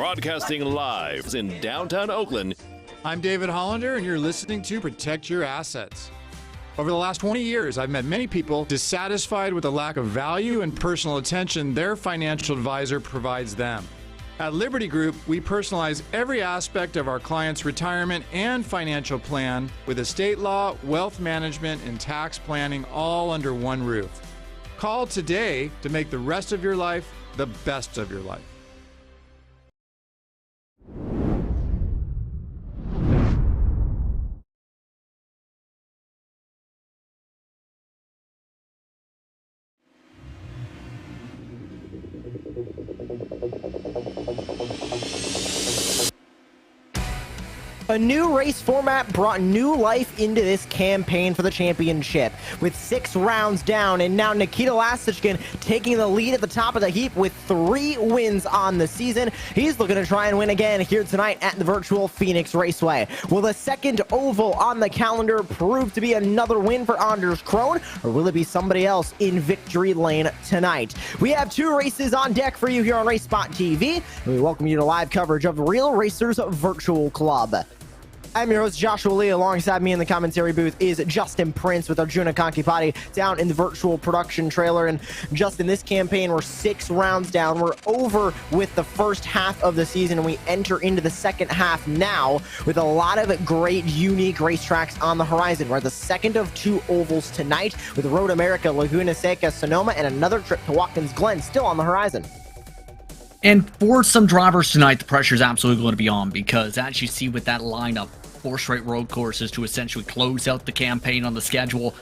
Broadcasting live in downtown Oakland. I'm David Hollander, and you're listening to Protect Your Assets. Over the last 20 years, I've met many people dissatisfied with the lack of value and personal attention their financial advisor provides them. At Liberty Group, we personalize every aspect of our clients' retirement and financial plan with estate law, wealth management, and tax planning all under one roof. Call today to make the rest of your life the best of your life. A new race format brought new life into this campaign for the championship, with 6 rounds down, and now Nikita Lastichkin taking the lead at the top of the heap with 3 wins on the season. He's looking to try and win again here tonight at the virtual Phoenix Raceway. Will the second oval on the calendar prove to be another win for Anders Krohn, or will it be somebody else in victory lane tonight? We have 2 races on deck for you here on RaceSpotTV, and we welcome you to live coverage of Real Racers Virtual Club. I'm your host, Joshua Lee. Alongside me in the commentary booth is Justin Prince with Arjuna Kankipati down in the virtual production trailer. And Justin, this campaign, we're 6 rounds down. We're over with the first half of the season, and we enter into the second half now with a lot of great, unique racetracks on the horizon. We're at the second of 2 ovals tonight with Road America, Laguna Seca, Sonoma, and another trip to Watkins Glen still on the horizon. And for some drivers tonight, the pressure is absolutely going to be on, because as you see with that lineup, 4 straight road courses to essentially close out the campaign on the schedule.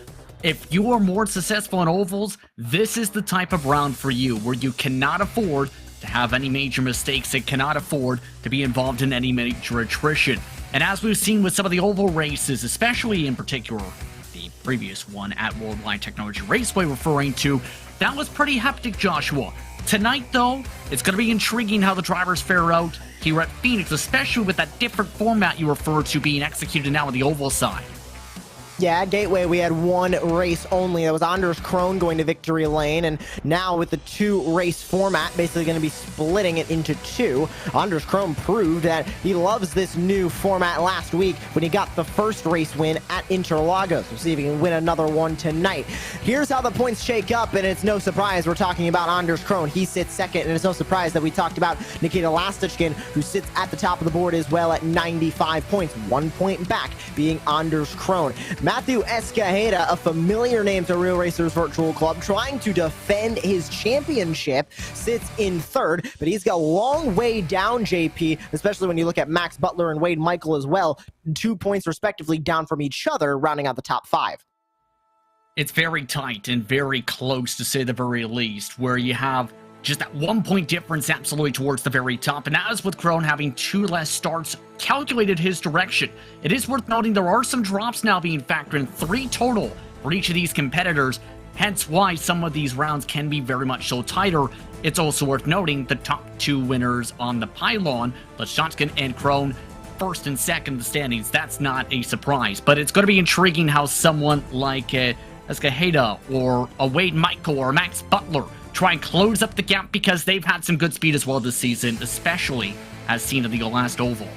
If you are more successful in ovals, this is the type of round for you, where you cannot afford to have any major mistakes and cannot afford to be involved in any major attrition. And as we've seen with some of the oval races, especially in particular the previous one at Worldwide Technology Raceway referring to, that was pretty hectic, Joshua. Tonight, though, it's going to be intriguing how the drivers fare out here at Phoenix, especially with that different format you refer to being executed now on the oval side. Yeah, at Gateway, we had 1 race only. That was Anders Krohn going to victory lane, and now with the 2 race format, basically going to be splitting it into 2. Anders Krohn proved that he loves this new format last week when he got the first race win at Interlagos. We'll see if he can win another one tonight. Here's how the points shake up, and it's no surprise we're talking about Anders Krohn. He sits second, and it's no surprise that we talked about Nikita Lastichkin, who sits at the top of the board as well at 95 points. 1 point back being Anders Krohn. Matthew Escajeda, a familiar name to Real Racers Virtual Club, trying to defend his championship, sits in 3rd, but he's got a long way down, JP, especially when you look at Max Butler and Wade Michael as well. 2 points respectively down from each other, rounding out the top 5. It's very tight and very close, to say the very least, where you have just that 1 point difference absolutely towards the very top. And as with Krohn having 2 less starts calculated his direction, it is worth noting there are some drops now being factored in, 3 total for each of these competitors, hence why some of these rounds can be very much so tighter. It's also worth noting the top 2 winners on the pylon, Lastichkin and Krohn, 1st and 2nd in the standings. That's not a surprise, but it's going to be intriguing how someone like Escajeda or a Wade Michael or Max Butler try and close up the gap, because they've had some good speed as well this season, especially as seen at the last oval.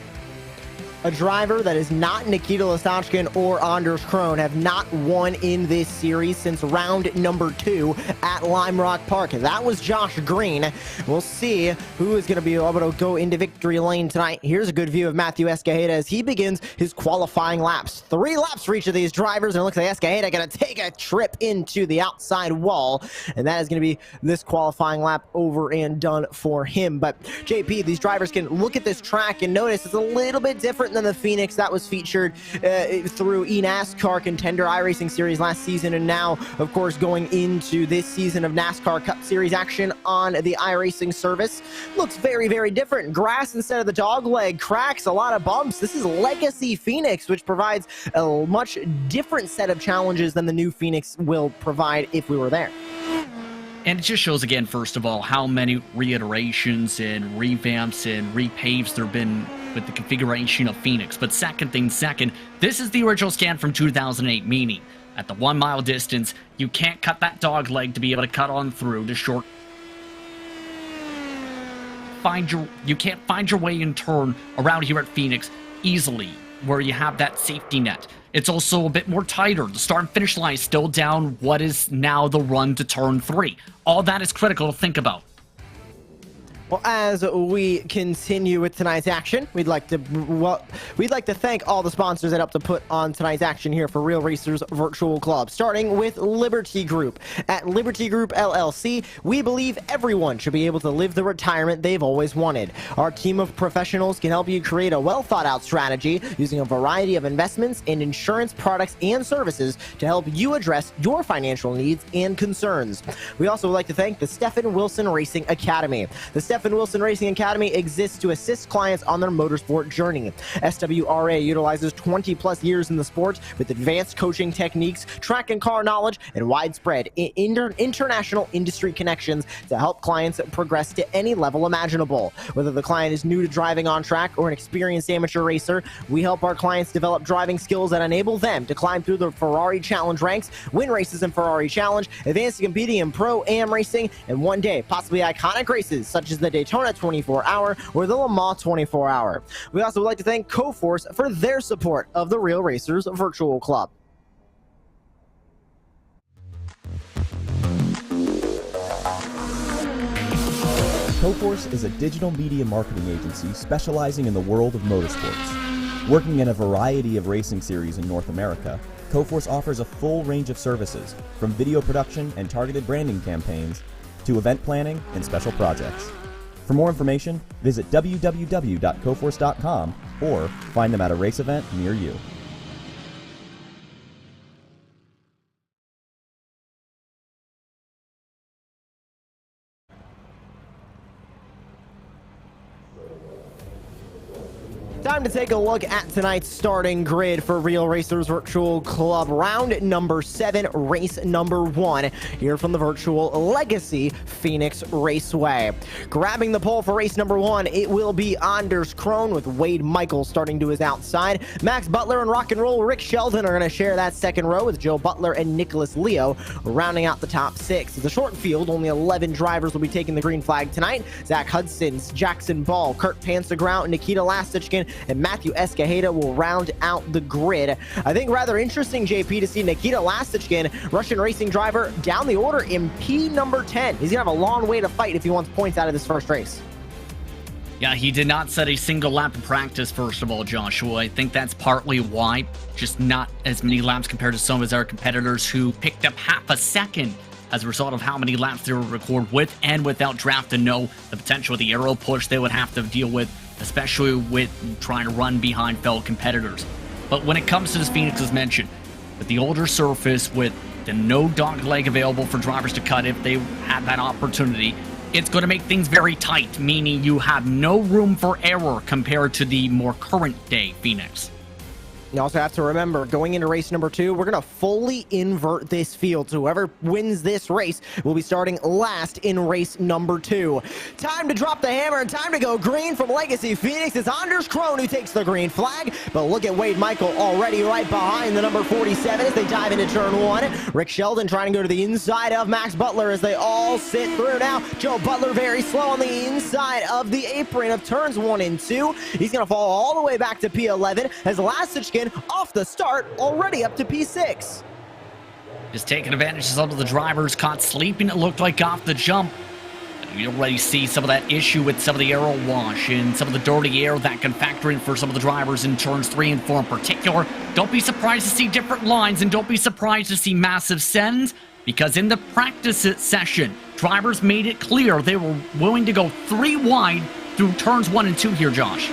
A driver that is not Nikita Lastichkin or Anders Krohn have not won in this series since round number 2 at Lime Rock Park. That was Josh Green. We'll see who is going to be able to go into victory lane tonight. Here's a good view of Matthew Escajeda as he begins his qualifying laps. 3 laps for each of these drivers, and it looks like Escajeda going to take a trip into the outside wall, and that is going to be this qualifying lap over and done for him. But JP, these drivers can look at this track and notice it's a little bit different than the Phoenix that was featured through eNASCAR Contender iRacing Series last season, and now, of course, going into this season of NASCAR Cup Series action on the iRacing service. Looks very, very different. Grass instead of the dog leg, cracks, a lot of bumps. This is Legacy Phoenix, which provides a much different set of challenges than the new Phoenix will provide if we were there. And it just shows again, first of all, how many reiterations and revamps and repaves there have been with the configuration of Phoenix. But second thing second, this is the original scan from 2008, meaning at the 1 mile distance, you can't cut that dog leg to be able to cut on through to short find your way in turn around here at Phoenix easily, where you have that safety net. It's also a bit more tighter. The start and finish line is still down what is now the run to turn 3. All that is critical to think about. Well, as we continue with tonight's action, we'd like to thank all the sponsors that helped to put on tonight's action here for Real Racers Virtual Club, starting with Liberty Group. At Liberty Group LLC, we believe everyone should be able to live the retirement they've always wanted. Our team of professionals can help you create a well-thought-out strategy using a variety of investments and insurance products and services to help you address your financial needs and concerns. We also would like to thank the Stephen Wilson Racing Academy. The Stephen Wilson Racing Academy exists to assist clients on their motorsport journey. SWRA utilizes 20-plus years in the sport with advanced coaching techniques, track and car knowledge, and widespread international industry connections to help clients progress to any level imaginable. Whether the client is new to driving on track or an experienced amateur racer, we help our clients develop driving skills that enable them to climb through the Ferrari Challenge ranks, win races in Ferrari Challenge, advance to competing in Pro-Am racing, and one day possibly iconic races such as the Daytona 24-hour or the Le Mans 24-hour. We also would like to thank Coforce for their support of the Real Racers Virtual Club. Coforce is a digital media marketing agency specializing in the world of motorsports. Working in a variety of racing series in North America, Coforce offers a full range of services, from video production and targeted branding campaigns to event planning and special projects. For more information, visit www.coforce.com or find them at a race event near you. Time to take a look at tonight's starting grid for Real Racers Virtual Club. Round number 7, race number 1, here from the virtual Legacy Phoenix Raceway. Grabbing the pole for race number 1, it will be Anders Krohn with Wade Michaels starting to his outside. Max Butler and Rock and Roll Rick Sheldon are going to share that second row with Joe Butler and Nicholas Leo rounding out the top 6. It's a short field, only 11 drivers will be taking the green flag tonight. Zach Hudson, Jackson Ball, Kurt Pansegrout, Nikita Lastichkin, and Matthew Escajeda will round out the grid. I think rather interesting, JP, to see Nikita Lastichkin, Russian racing driver, down the order in P number 10. He's going to have a long way to fight if he wants points out of this first race. Yeah, he did not set a single lap in practice, first of all, Joshua. I think that's partly why. Just not as many laps compared to some of his other competitors who picked up half a second as a result of how many laps they would record with and without draft to know the potential of the aero push they would have to deal with, especially with trying to run behind fellow competitors. But when it comes to this Phoenix, as mentioned, with the older surface, with the no dog leg available for drivers to cut if they had that opportunity, it's going to make things very tight, meaning you have no room for error compared to the more current day Phoenix. You also have to remember, going into race number 2, we're going to fully invert this field. So whoever wins this race will be starting last in race number 2. Time to drop the hammer and time to go green from Legacy Phoenix. It's Anders Krohn who takes the green flag. But look at Wade Michael already right behind the number 47 as they dive into turn 1. Rick Sheldon trying to go to the inside of Max Butler as they all sit through now. Joe Butler very slow on the inside of the apron of turns 1 and 2. He's going to fall all the way back to P11 as Lastichkin off the start, already up to P6. Just taking advantage of some of the drivers caught sleeping, it looked like, off the jump. You already see some of that issue with some of the aero wash and some of the dirty air that can factor in for some of the drivers in turns 3 and 4 in particular. Don't be surprised to see different lines, and don't be surprised to see massive sends, because in the practice session, drivers made it clear they were willing to go 3 wide through turns 1 and 2 here, Josh.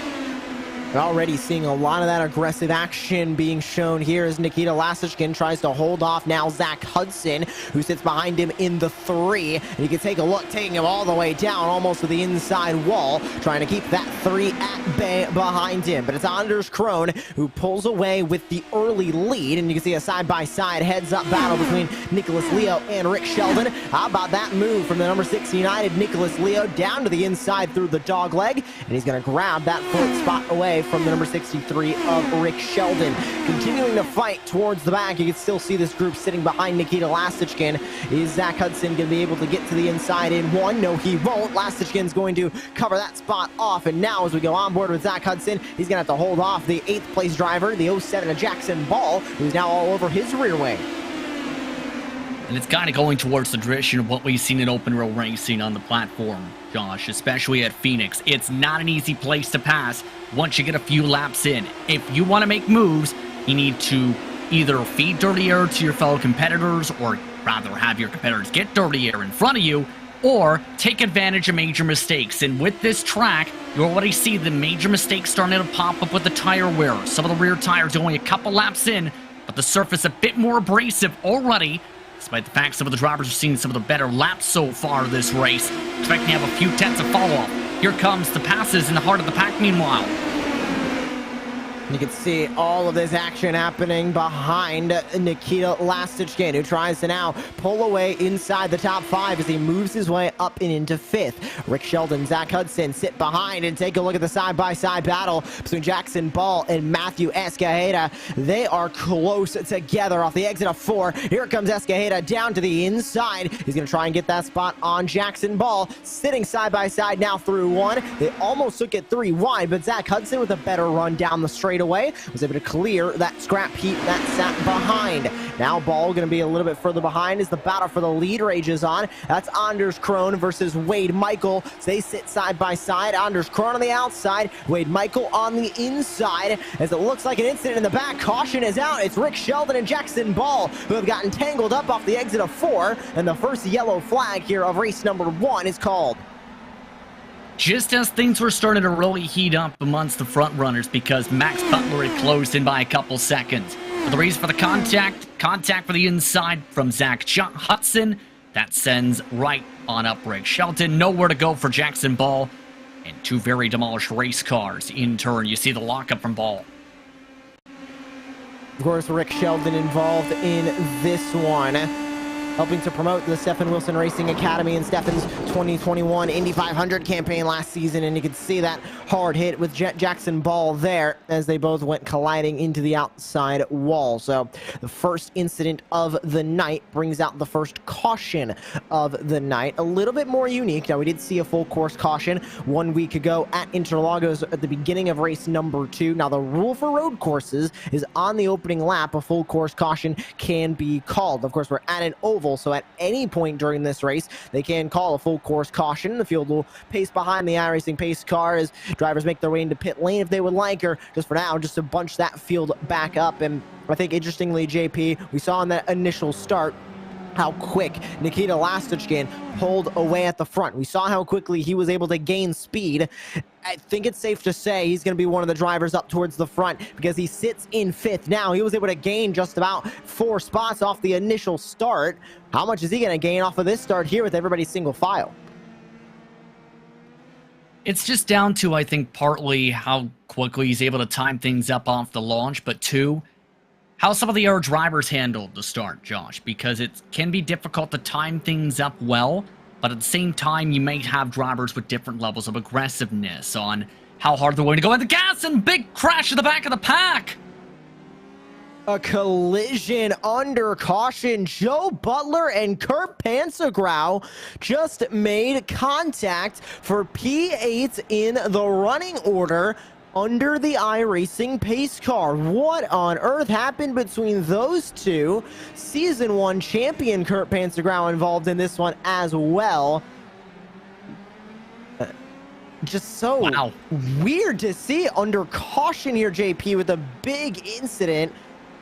We're already seeing a lot of that aggressive action being shown here as Nikita Lastichkin tries to hold off now Zach Hudson, who sits behind him in the 3. And you can take a look, taking him all the way down, almost to the inside wall, trying to keep that 3 at bay behind him. But it's Anders Krohn who pulls away with the early lead, and you can see a side-by-side heads-up battle between Nicholas Leo and Rick Sheldon. How about that move from the number 6 United Nicholas Leo down to the inside through the dog leg, and he's going to grab that 4th spot away away from the number 63 of Rick Sheldon. Continuing to fight towards the back, you can still see this group sitting behind Nikita Lastichkin. Is Zach Hudson going to be able to get to the inside in one? No, he won't. Lastichkin's going to cover that spot off, and now as we go on board with Zach Hudson, he's going to have to hold off the 8th place driver, the 07 of Jackson Ball, who's now all over his rear wing. And it's kind of going towards the direction of what we've seen in open wheel racing on the platform, Josh, especially at Phoenix. It's not an easy place to pass once you get a few laps in. If you want to make moves, you need to either feed dirty air to your fellow competitors, or rather have your competitors get dirty air in front of you, or take advantage of major mistakes. And with this track, you already see the major mistakes starting to pop up with the tire wear. Some of the rear tires only a couple laps in, but the surface a bit more abrasive already, despite the fact some of the drivers are seeing some of the better laps so far this race. Expecting to have a few tenths of follow-up. Here comes the passes in the heart of the pack meanwhile. You can see all of this action happening behind Nikita Lastichkin, who tries to now pull away inside the top 5 as he moves his way up and into 5th. Rick Sheldon, Zach Hudson sit behind, and take a look at the side-by-side battle between Jackson Ball and Matthew Escajeda. They are close together off the exit of 4. Here comes Escajeda down to the inside. He's going to try and get that spot on Jackson Ball, sitting side-by-side now through 1. They almost took it 3 wide, but Zach Hudson with a better run down the straightaway was able to clear that scrap heap that sat behind. Now Ball going to be a little bit further behind as the battle for the lead rages on. That's Anders Krohn versus Wade Michael. So they sit side by side. Anders Krohn on the outside, Wade Michael on the inside, as it looks like an incident in the back. Caution is out. It's Rick Sheldon and Jackson Ball who have gotten tangled up off the exit of 4, and the first yellow flag here of race number 1 is called. Just as things were starting to really heat up amongst the front runners, because Max Butler had closed in by a couple seconds. But the reason for the contact for the inside from Zach Hudson, that sends right on up Rick Shelton. Nowhere to go for Jackson Ball, and 2 very demolished race cars in turn. You see the lockup from Ball. Of course, Rick Sheldon involved in this one, helping to promote the Stephen Wilson Racing Academy and Stephen's 2021 Indy 500 campaign last season, and you can see that hard hit with Jackson Ball there as they both went colliding into the outside wall. So the first incident of the night brings out the first caution of the night. A little bit more unique. Now, we did see a full course caution 1 week ago at Interlagos at the beginning of race number 2. Now, the rule for road courses is on the opening lap, a full course caution can be called. Of course, we're at an oval, so at any point during this race, they can call a full course caution. The field will pace behind the iRacing pace car as drivers make their way into pit lane if they would like, or just for now, just to bunch that field back up. And I think, interestingly, JP, we saw in that initial start how quick Nikita Lastichkin pulled away at the front. We saw how quickly he was able to gain speed. I think it's safe to say he's going to be one of the drivers up towards the front, because he sits in 5th now. He was able to gain just about 4 spots off the initial start. How much is he going to gain off of this start here with everybody single file? It's just down to, I think, partly how quickly he's able to time things up off the launch, but 2, how some of the other drivers handled the start, Josh, because it can be difficult to time things up well, but at the same time, you may have drivers with different levels of aggressiveness on how hard they're willing to go at the gas, and big crash at the back of the pack. A collision under caution. Joe Butler and Kurt Pansegrau just made contact for P8 in the running order under the iRacing pace car. What on earth happened between those two? Season 1 champion Kurt Pansegrau involved in this one as well. Just so weird to see under caution here, JP, with a big incident.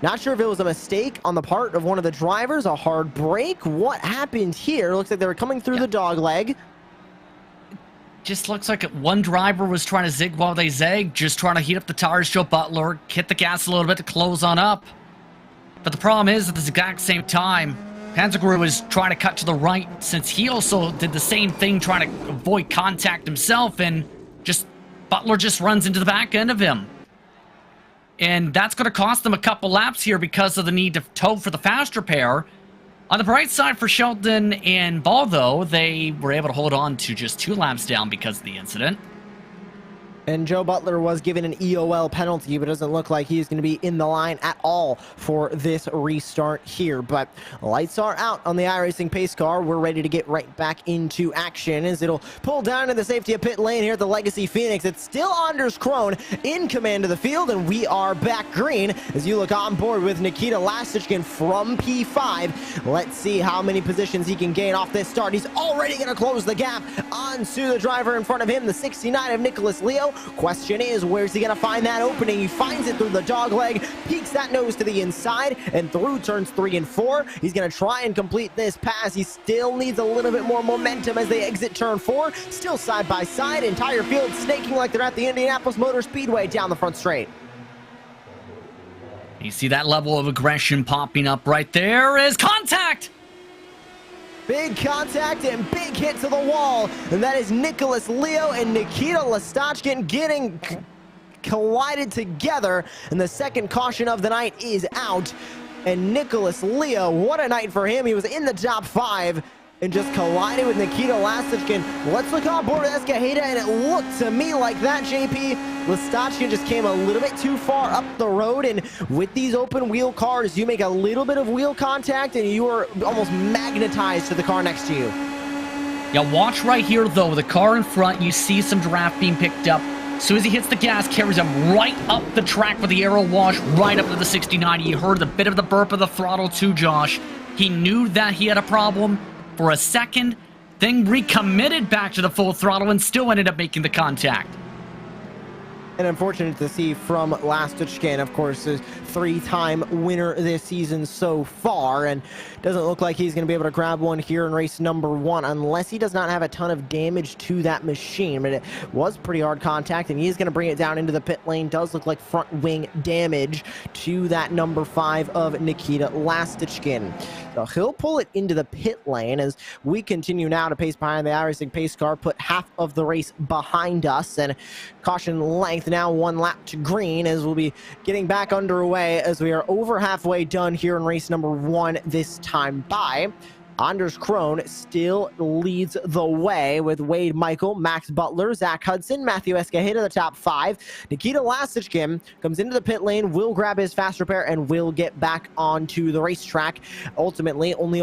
Not sure if it was a mistake on the part of one of the drivers, a hard brake. What happened here? Looks like they were coming through the dog leg. Just looks like one driver was trying to zig while they zag, just trying to heat up the tires. Joe Butler hit the gas a little bit to close on up. But the problem is, at the exact same time, Pansegrau was trying to cut to the right, since he also did the same thing, trying to avoid contact himself, and Butler just runs into the back end of him. And that's going to cost them a couple laps here because of the need to tow for the faster pair. On the bright side for Sheldon and Ball, though, they were able to hold on to just 2 laps down because of the incident. And Joe Butler was given an EOL penalty, but it doesn't look like he's going to be in the line at all for this restart here. But lights are out on the iRacing pace car. We're ready to get right back into action as it'll pull down to the safety of pit lane here at the Legacy Phoenix. It's still Anders Krone in command of the field, and we are back green as you look on board with Nikita Lastichkin from P5. Let's see how many positions he can gain off this start. He's already going to close the gap onto the driver in front of him, the 69 of Nicholas Leo. Question is, where's he going to find that opening? He finds it through the dog leg, peeks that nose to the inside, and through turns 3 and 4. He's going to try and complete this pass. He still needs a little bit more momentum as they exit turn 4. Still side by side, entire field snaking like they're at the Indianapolis Motor Speedway down the front straight. You see that level of aggression popping up right there is contact! Big contact and big hit to the wall. And that is Nicholas Leo and Nikita Lastichkin getting collided together. And the second caution of the night is out. And Nicholas Leo, what a night for him. He was in the top 5 and just collided with Nikita Lastichkin. Let's look on board with Escajeda, and it looked to me like that, JP. Lastichkin just came a little bit too far up the road, and with these open wheel cars, you make a little bit of wheel contact, and you are almost magnetized to the car next to you. Yeah, watch right here, though. The car in front, you see some draft being picked up. As soon as he hits the gas, carries him right up the track with the aero wash, right up to the 69. You heard a bit of the burp of the throttle, too, Josh. He knew that he had a problem for a second, then recommitted back to the full throttle and still ended up making the contact. And unfortunate to see from Lastichkin, of course, is 3-time winner this season so far, and doesn't look like he's going to be able to grab one here in race number 1 unless he does not have a ton of damage to that machine. But it was pretty hard contact, and he's going to bring it down into the pit lane. Does look like front wing damage to that number 5 of Nikita Lastichkin. So he'll pull it into the pit lane as we continue now to pace behind the iRacing pace car, put half of the race behind us, and caution length now 1 lap to green as we'll be getting back underway as we are over halfway done here in race number 1 this time by. Anders Krone still leads the way with Wade Michael, Max Butler, Zach Hudson, Matthew Escajeda, the top 5. Nikita Lastichkin comes into the pit lane, will grab his fast repair, and will get back onto the racetrack. Ultimately, only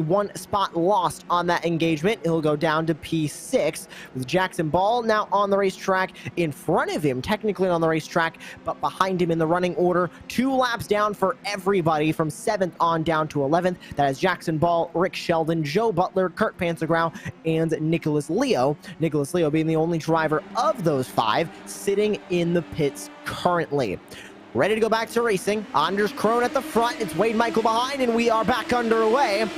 1 spot lost on that engagement. He'll go down to P6 with Jackson Ball now on the racetrack in front of him, technically on the racetrack, but behind him in the running order. 2 laps down for everybody from 7th on down to 11th. That is Jackson Ball, Rick Sheldon, Joe Butler, Kurt Panzergrau, and Nicholas Leo. Nicholas Leo being the only driver of those 5 sitting in the pits currently. Ready to go back to racing. Anders Krone at the front. It's Wade Michael behind, and we are back underway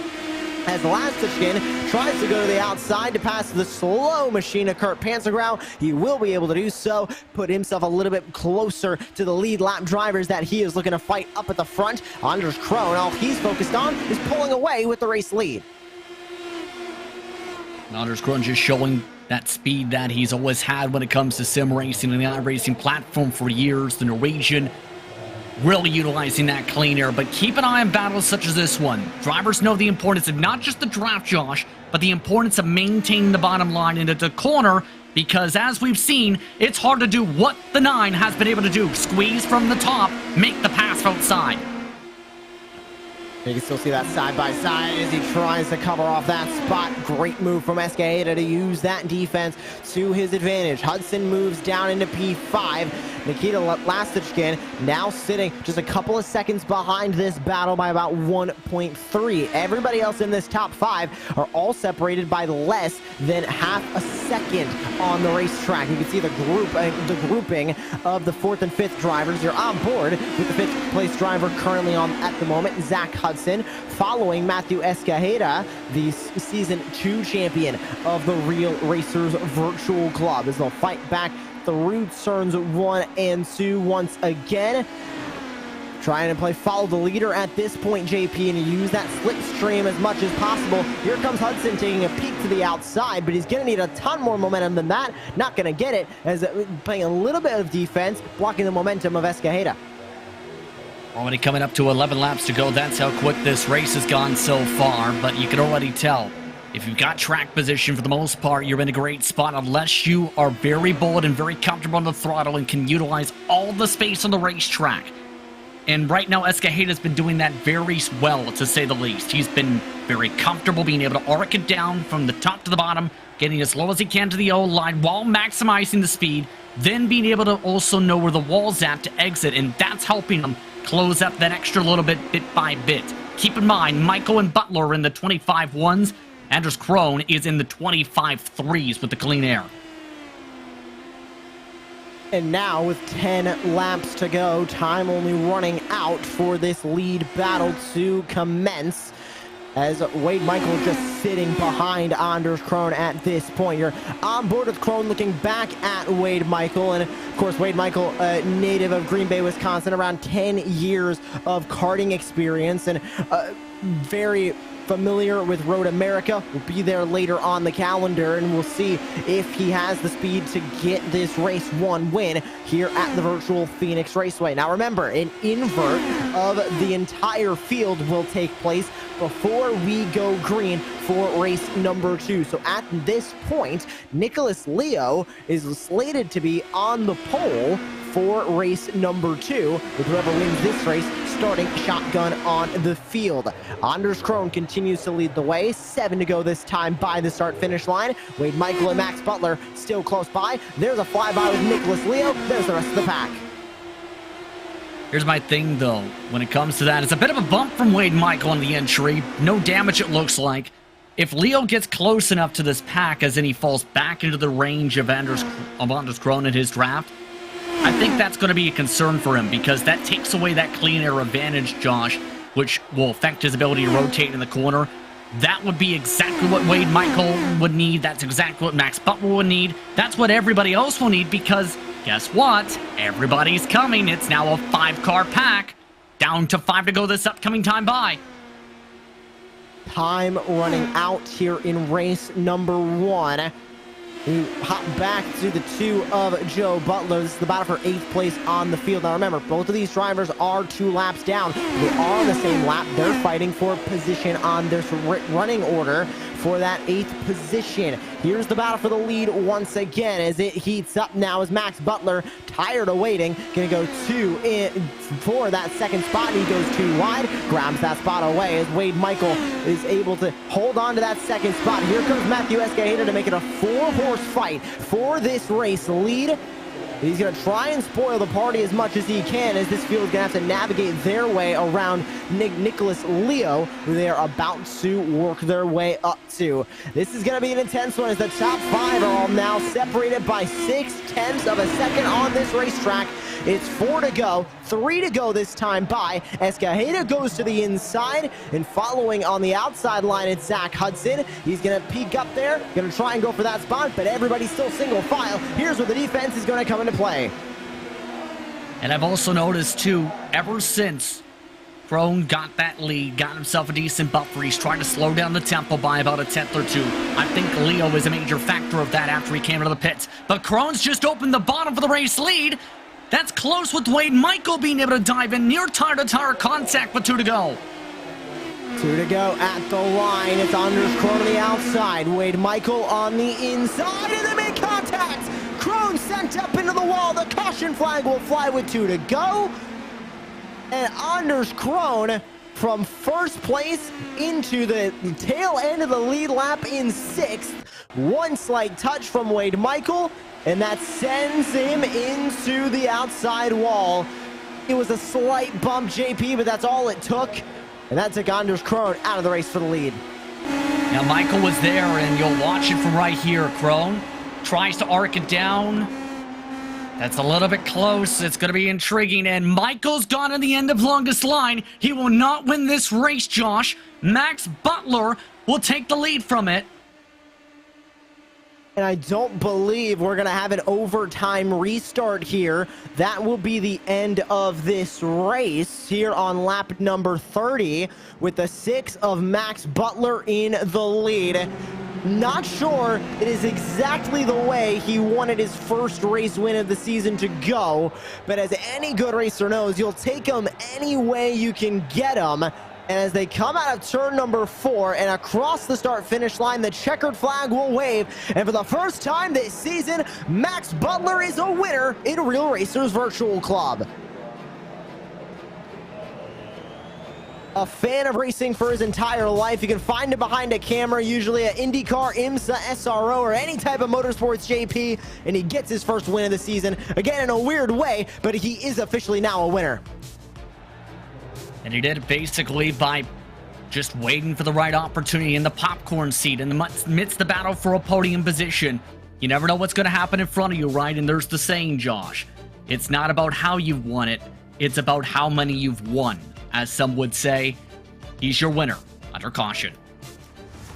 as Lastichkin tries to go to the outside to pass the slow machine of Kurt Panzergrau. He will be able to do so, put himself a little bit closer to the lead lap drivers that he is looking to fight up at the front. Anders Krone, all he's focused on is pulling away with the race lead. Anders Krone just showing that speed that he's always had when it comes to sim racing and the iRacing platform for years. The Norwegian really utilizing that clean air, but keep an eye on battles such as this one. Drivers know the importance of not just the draft, Josh, but the importance of maintaining the bottom line into the corner, because as we've seen, it's hard to do what the 9 has been able to do. Squeeze from the top, make the pass outside. You can still see that side by side as he tries to cover off that spot. Great move from Escajeda to use that defense to his advantage. Hudson moves down into P5. Nikita Lastichkin now sitting just a couple of seconds behind this battle by about 1.3. Everybody else in this top 5 are all separated by less than half a second on the racetrack. You can see the grouping of the 4th and 5th drivers. You're on board with the 5th place driver currently on at the moment, Zach Hudson, following Matthew Escajeda, the Season 2 champion of the Real Racers Virtual Club, as they'll fight back through turns 1 and 2 once again. Trying to play follow the leader at this point, JP, and use that slipstream as much as possible. Here comes Hudson taking a peek to the outside, but he's going to need a ton more momentum than that. Not going to get it, as playing a little bit of defense, blocking the momentum of Escajeda. Already coming up to 11 laps to go. That's how quick this race has gone so far, but you can already tell If you've got track position, for the most part, you're in a great spot unless you are very bold and very comfortable on the throttle and can utilize all the space on the racetrack. And right now, Escajeda's been doing that very well, to say the least. He's been very comfortable being able to arc it down from the top to the bottom, getting as low as he can to the O line while maximizing the speed, then being able to also know where the wall's at to exit, and that's helping him close up that extra little bit by bit. Keep in mind, Michael and Butler are in the 25-1s. Anders Krohn is in the 25-3s with the clean air. And now with 10 laps to go, time only running out for this lead battle to commence, as Wade Michael just sitting behind Anders Krohn at this point. You're on board with Krohn looking back at Wade Michael, and of course Wade Michael, native of Green Bay, Wisconsin, around 10 years of karting experience, and very familiar with Road America. Will be there later on the calendar, and we'll see if he has the speed to get this race 1 win here at the virtual Phoenix Raceway. Now remember, an invert of the entire field will take place before we go green for race number 2. So at this point, Nicholas Leo is slated to be on the pole for race number 2, with whoever wins this race starting shotgun on the field. Anders Krohn continues to lead the way. 7 to go this time by the start-finish line. Wade Michael and Max Butler still close by. There's a flyby with Nicholas Leo. There's the rest of the pack. Here's my thing, though. When it comes to that, it's a bit of a bump from Wade Michael on the entry. No damage, it looks like. If Leo gets close enough to this pack, as in he falls back into the range of Anders Krohn in his draft, I think that's going to be a concern for him, because that takes away that clean air advantage, Josh, which will affect his ability to rotate in the corner. That would be exactly what Wade Michael would need. That's exactly what Max Butler would need. That's what everybody else will need, because guess what? Everybody's coming. It's now a 5-car pack. Down to 5 to go this upcoming time by. Time running out here in race number 1. We hop back to the 2 of Joe Butler. This is the battle for 8th place on the field. Now remember, both of these drivers are 2 laps down. They are on the same lap. They're fighting for position on this running order for that 8th position. Here's the battle for the lead once again as it heats up now, as Max Butler, tired of waiting, gonna go 2 in for that 2nd spot. He goes 2 wide, grabs that spot away as Wade Michael is able to hold on to that 2nd spot. Here comes Matthew Escajeda to make it a 4-horse fight for this race lead. He's going to try and spoil the party as much as he can, as this field is going to have to navigate their way around Nicholas Leo, who they are about to work their way up to. This is going to be an intense one, as the top 5 are all now separated by 0.6 of a second on this racetrack. It's 4 to go, 3 to go this time by. Escajeda goes to the inside, and following on the outside line, it's Zach Hudson. He's going to peek up there, going to try and go for that spot, but everybody's still single file. Here's where the defense is going to come into play. And I've also noticed, too, ever since Krohn got that lead, got himself a decent buffer, he's trying to slow down the tempo by about a 10th or 2. I think Leo is a major factor of that after he came into the pits. But Krohn's just opened the bottom for the race lead. That's close, with Wade Michael being able to dive in near tire-to-tire contact with 2 to go. 2 to go at the line. It's Anders Krohn on the outside. Wade Michael on the inside, and they make contact. Krohn sent up into the wall. The caution flag will fly with 2 to go. And Anders Krohn from 1st place into the tail end of the lead lap in 6th. 1 slight touch from Wade Michael, and that sends him into the outside wall. It was a slight bump, JP, but that's all it took. And that took Anders Krohn out of the race for the lead. Now, Michael was there, and you'll watch it from right here. Krohn tries to arc it down. That's a little bit close. It's going to be intriguing. And Michael's gone in the end of longest line. He will not win this race, Josh. Max Butler will take the lead from it. And I don't believe we're going to have an overtime restart here. That will be the end of this race here on lap number 30, with the 6 of Max Butler in the lead. Not sure it is exactly the way he wanted his first race win of the season to go, but as any good racer knows, you'll take him any way you can get him. And as they come out of turn number 4 and across the start-finish line, the checkered flag will wave. And for the first time this season, Max Butler is a winner in Real Racers Virtual Club. A fan of racing for his entire life. You can find him behind a camera, usually at IndyCar, IMSA, SRO, or any type of motorsports JP, and he gets his first win of the season. Again, in a weird way, but he is officially now a winner. And he did it basically by just waiting for the right opportunity in the popcorn seat in the midst of the battle for a podium position. You never know what's going to happen in front of you, right? And there's the saying, Josh. It's not about how you've won it. It's about how many you've won. As some would say, he's your winner, under caution.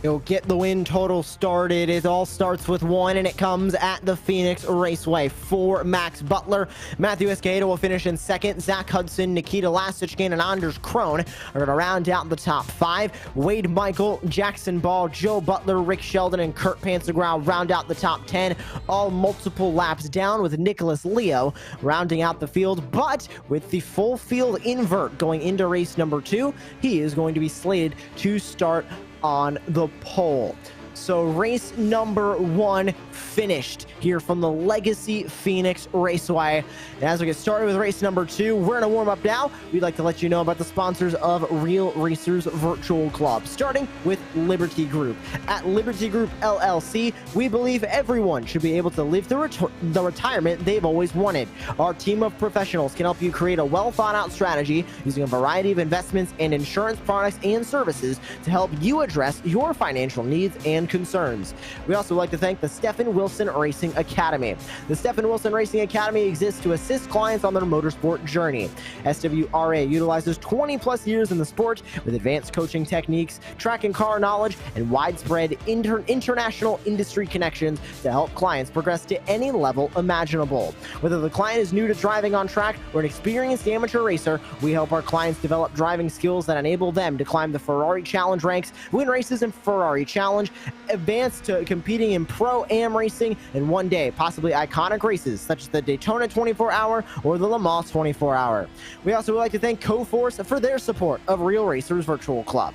He'll get the win total started. It all starts with 1, and it comes at the Phoenix Raceway for Max Butler. Matthew Escada will finish in 2nd. Zach Hudson, Nikita Lastichkin, and Anders Krohn are going to round out the top 5. Wade Michael, Jackson Ball, Joe Butler, Rick Sheldon, and Kurt Panzergrau round out the top 10. All multiple laps down, with Nicholas Leo rounding out the field. But with the full field invert going into race number 2, he is going to be slated to start on the pole. So race number 1 finished here from the Legacy Phoenix Raceway. And as we get started with race number 2, we're going to warm up now. We'd like to let you know about the sponsors of Real Racers Virtual Club, starting with Liberty Group. At Liberty Group LLC, we believe everyone should be able to live the retirement they've always wanted. Our team of professionals can help you create a well-thought-out strategy using a variety of investments and insurance products and services to help you address your financial needs and concerns. We also like to thank the Stephen Wilson Racing Academy. The Stephen Wilson Racing Academy exists to assist clients on their motorsport journey. SWRA utilizes 20+ years in the sport with advanced coaching techniques, track and car knowledge, and widespread international industry connections to help clients progress to any level imaginable. Whether the client is new to driving on track or an experienced amateur racer, we help our clients develop driving skills that enable them to climb the Ferrari Challenge ranks, win races in Ferrari Challenge, advance to competing in Pro-Am racing, and one day possibly iconic races such as the Daytona 24-hour or the Le Mans 24-hour. We also would like to thank Coforce for their support of Real Racers Virtual Club.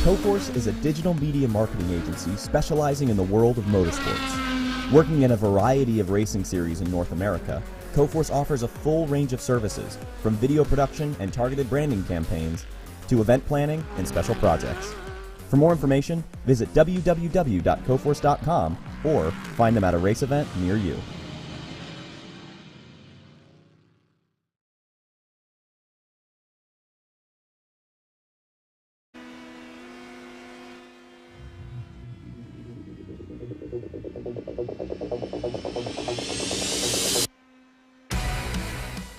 Coforce is a digital media marketing agency specializing in the world of motorsports. Working in a variety of racing series in North America, Coforce offers a full range of services, from video production and targeted branding campaigns to event planning and special projects. For more information, visit www.coforce.com or find them at a race event near you.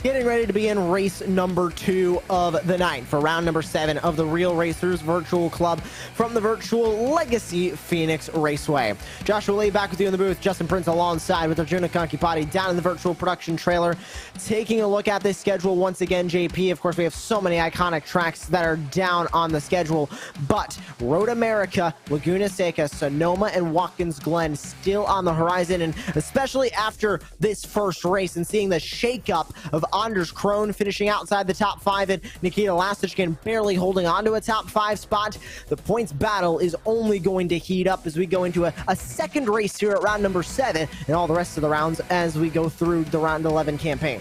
Getting ready to begin race number 2 of the night for round number 7 of the Real Racers Virtual Club from the virtual Legacy Phoenix Raceway. Joshua Lee back with you in the booth. Justin Prince alongside with Arjuna Kankipati down in the virtual production trailer. Taking a look at this schedule once again, JP. Of course, we have so many iconic tracks that are down on the schedule, but Road America, Laguna Seca, Sonoma, and Watkins Glen still on the horizon, and especially after this first race and seeing the shakeup of Anders Krohn finishing outside the top 5 and Nikita Lastichkin barely holding on to a top 5 spot. The points battle is only going to heat up as we go into a second race here at round number 7 and all the rest of the rounds as we go through the round 11 campaign.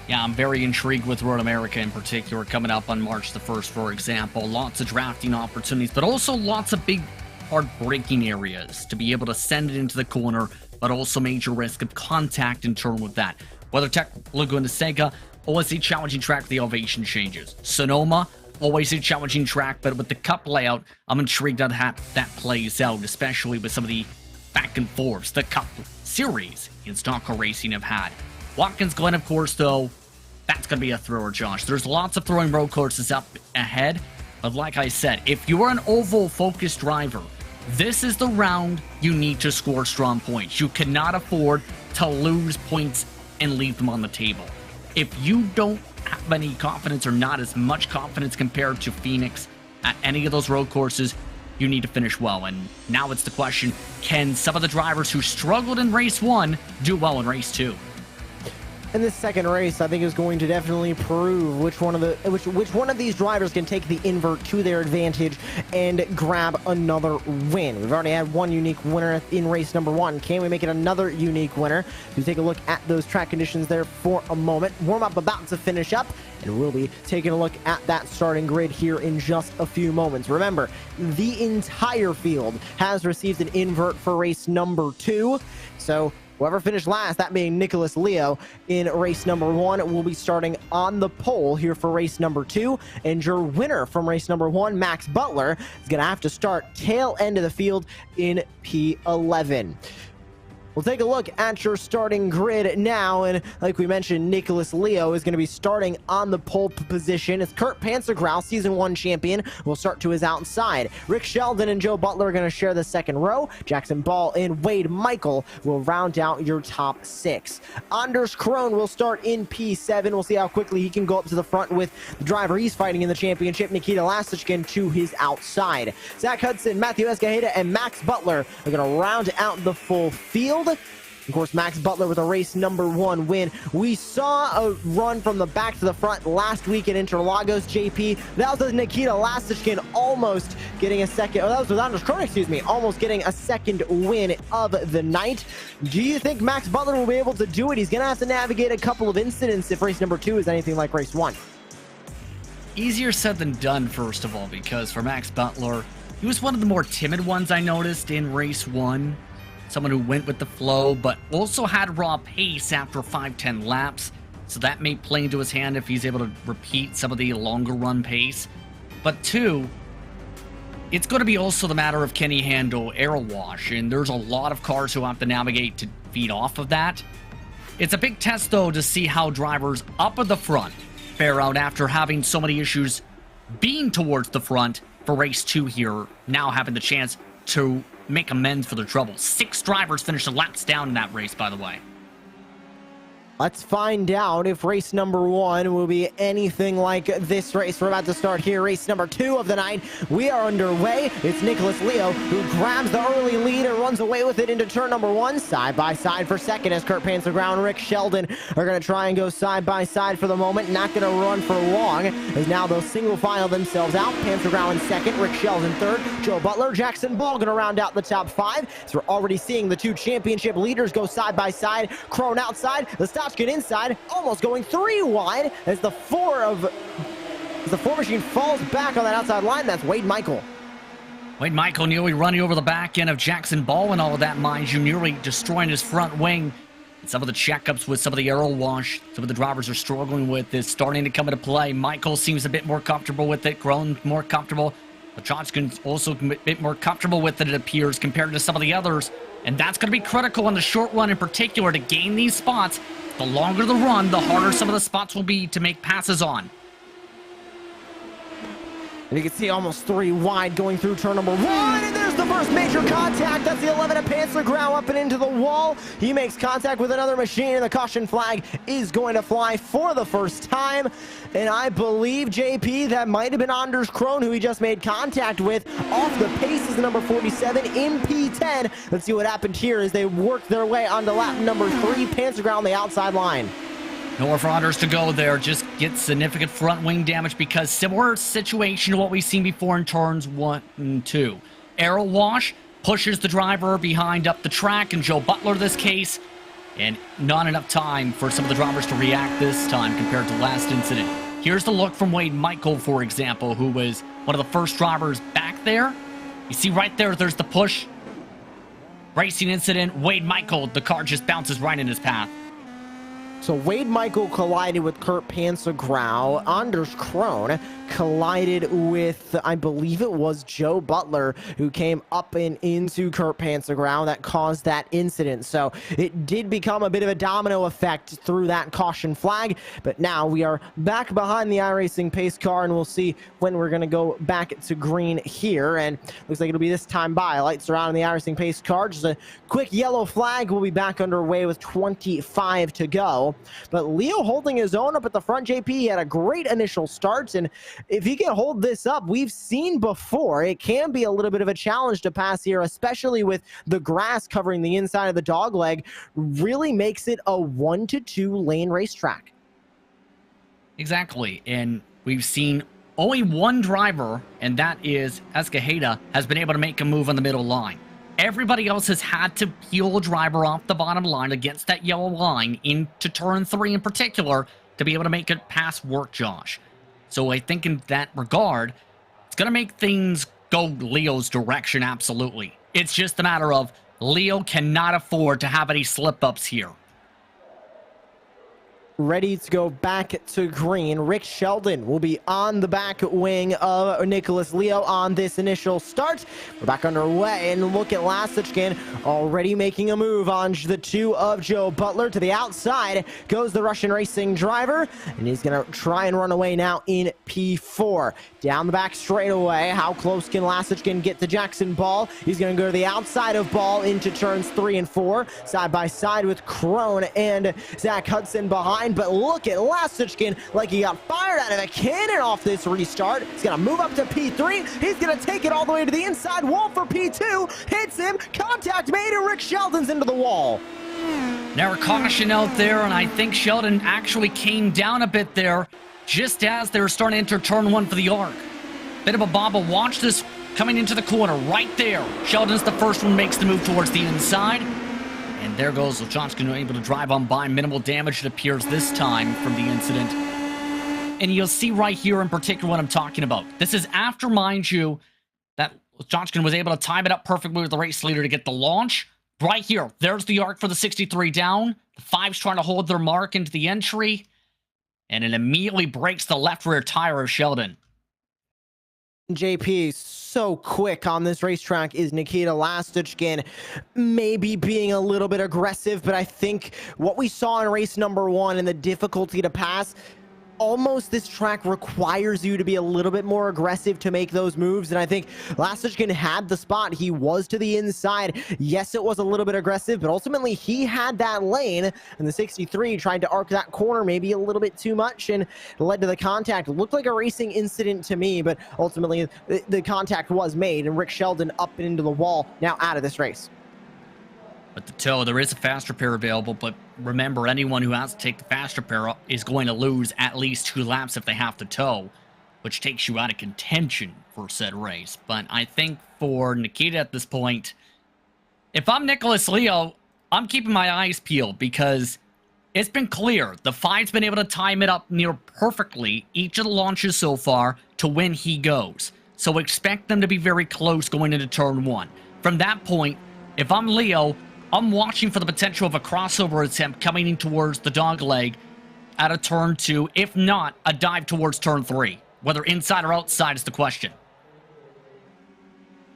Yeah, I'm very intrigued with Road America in particular, coming up on March the 1st, for example. Lots of drafting opportunities, but also lots of big, hard braking areas to be able to send it into the corner, but also major risk of contact in turn with that. WeatherTech, Laguna Seca, always a challenging track with the elevation changes. Sonoma, always a challenging track, but with the cup layout, I'm intrigued on how that plays out, especially with some of the back and forths the cup series in stock car racing have had. Watkins Glen, of course, though, that's going to be a thrower, Josh. There's lots of throwing road courses up ahead, but like I said, if you're an oval-focused driver, this is the round you need to score strong points. You cannot afford to lose points and leave them on the table. If you don't have any confidence or not as much confidence compared to Phoenix at any of those road courses, you need to finish well. And now it's the question, can some of the drivers who struggled in race 1 do well in race 2? And this second race, I think, is going to definitely prove which one of these drivers can take the invert to their advantage and grab another win. We've already had one unique winner in race number 1. Can we make it another unique winner? We take a look at those track conditions there for a moment. Warm-up about to finish up, and we'll be taking a look at that starting grid here in just a few moments. Remember, the entire field has received an invert for race number 2, so whoever finished last, that being Nicholas Leo in race number 1, will be starting on the pole here for race number 2. And your winner from race number 1, Max Butler, is going to have to start tail end of the field in P11. We'll take a look at your starting grid now, and like we mentioned, Nicholas Leo is going to be starting on the pole position as Kurt Panzergrau, Season 1 champion, will start to his outside. Rick Sheldon and Joe Butler are going to share the second row. Jackson Ball and Wade Michael will round out your top 6. Anders Krohn will start in P7. We'll see how quickly he can go up to the front with the driver he's fighting in the championship, Nikita Lastichkin, to his outside. Zach Hudson, Matthew Escajeda, and Max Butler are going to round out the full field. Of course, Max Butler with a race number 1 win. We saw a run from the back to the front last week at Interlagos, JP. That was with Nikita Lastichkin almost getting a second, that was with Anders Krohn, excuse me, almost getting a second win of the night. Do you think Max Butler will be able to do it? He's going to have to navigate a couple of incidents if race number 2 is anything like race 1. Easier said than done, first of all, because for Max Butler, he was one of the more timid ones I noticed in race 1. Someone who went with the flow, but also had raw pace after 5-10 laps. So that may play into his hand if he's able to repeat some of the longer run pace. But 2, it's going to be also the matter of can he handle aero wash, and there's a lot of cars who have to navigate to feed off of that. It's a big test, though, to see how drivers up at the front fare out after having so many issues being towards the front for race 2 here, now having the chance to make amends for their trouble. 6 drivers finished laps down in that race, by the way. Let's find out if race number 1 will be anything like this race we're about to start here. Race number 2 of the night. We are underway. It's Nicholas Leo who grabs the early lead and runs away with it into turn number 1. Side by side for second as Kurt Panzergrau and Rick Sheldon are going to try and go side by side for the moment. Not going to run for long as now they'll single file themselves out. Panzergrau in second, Rick Sheldon third, Joe Butler, Jackson Ball going to round out the top 5. So we're already seeing the 2 championship leaders go side by side. Krohn outside, Lastichkin inside, almost going 3 wide as the 4 machine falls back on that outside line. That's Wade Michael. Wade Michael nearly running over the back end of Jackson Ball and all of that, mind you, nearly destroying his front wing. And some of the checkups with some of the aero wash some of the drivers are struggling with is starting to come into play. Michael seems a bit more comfortable with it, Krohn more comfortable. Lastichkin's also a bit more comfortable with it appears, compared to some of the others. And that's going to be critical in the short run in particular to gain these spots. The longer the run, the harder some of the spots will be to make passes on. And you can see almost 3 wide going through turn number 1. And there's the first major contact. That's the 11 of Panzergrau up and into the wall. He makes contact with another machine, and the caution flag is going to fly for the first time. And I believe, JP, that might have been Anders Krohn, who he just made contact with. Off the pace is the number 47 in P10. Let's see what happened here as they work their way onto lap number 3. Panzergrau on the outside line. Nowhere for Anders to go there, just get significant front wing damage because similar situation to what we've seen before in turns 1 and 2. Aero wash pushes the driver behind up the track, and Joe Butler this case, and not enough time for some of the drivers to react this time compared to last incident. Here's the look from Wade Michael, for example, who was one of the first drivers back there. You see right there, there's the push. Racing incident, Wade Michael, the car just bounces right in his path. So Wade Michael collided with Kurt Panzergrau. Anders Krohn collided with, I believe it was Joe Butler, who came up and into Kurt Panzergrau. That caused that incident. So it did become a bit of a domino effect through that caution flag. But now we are back behind the iRacing pace car, and we'll see when we're going to go back to green here. And looks like it'll be this time by. Lights are on in the iRacing pace car. Just a quick yellow flag. We'll be back underway with 25 to go. Leo. But Leo holding his own up at the front. JP, he had a great initial start, and if he can hold this up, we've seen before, it can be a little bit of a challenge to pass here, especially with the grass covering the inside of the dogleg. Really makes it a 1-to-2 lane racetrack. Exactly, and we've seen only one driver, and that is Escajeda, has been able to make a move on the middle line. Everybody else has had to peel a driver off the bottom line against that yellow line into turn 3 in particular to be able to make it past work, Josh. So I think in that regard, it's going to make things go Leo's direction, absolutely. It's just a matter of Leo cannot afford to have any slip-ups here. Ready to go back to green. Rick Sheldon will be on the back wing of Nicholas Leo on this initial start. We're back underway, and look at Lasitchkin already making a move on the 2 of Joe Butler. To the outside goes the Russian racing driver, and he's going to try and run away now in P4. Down the back straightaway. How close can Lasitchkin get to Jackson Ball? He's going to go to the outside of Ball into turns 3 and 4. Side by side with Crone and Zach Hudson behind. But look at Lasitchkin like he got fired out of a cannon off this restart. He's going to move up to P3. He's going to take it all the way to the inside wall for P2. Hits him. Contact made, and Rick Sheldon's into the wall. Now a caution out there, and I think Sheldon actually came down a bit there just as they were starting to enter turn 1 for the arc. Bit of a bobble. Watch this coming into the corner right there. Sheldon's the first one, makes the move towards the inside. And there goes Lachonskin, able to drive on by. Minimal damage, it appears, this time from the incident. And you'll see right here in particular what I'm talking about. This is after, mind you, that Lachonskin was able to time it up perfectly with the race leader to get the launch. Right here, there's the arc for the 63 down. The 5's trying to hold their mark into the entry. And it immediately breaks the left rear tire of Sheldon. JP, so quick on this racetrack is Nikita Lasitchkin, maybe being a little bit aggressive, but I think what we saw in race number 1 and the difficulty to pass, almost this track requires you to be a little bit more aggressive to make those moves, and I think Lasitchkin had the spot. He was to the inside. Yes, it was a little bit aggressive, but ultimately he had that lane, and the 63 tried to arc that corner maybe a little bit too much, and it led to the contact. It looked like a racing incident to me, but ultimately the contact was made, and Rick Sheldon up and into the wall, now out of this race. But the tow, there is a fast repair available, but remember, anyone who has to take the fast repair is going to lose at least 2 laps if they have to tow, which takes you out of contention for said race. But I think for Nikita at this point, if I'm Nicholas Leo, I'm keeping my eyes peeled because it's been clear. The 5's been able to time it up near perfectly each of the launches so far to when he goes. So expect them to be very close going into turn 1. From that point, if I'm Leo, I'm watching for the potential of a crossover attempt coming in towards the dog leg at a turn 2, if not, a dive towards turn 3. Whether inside or outside is the question.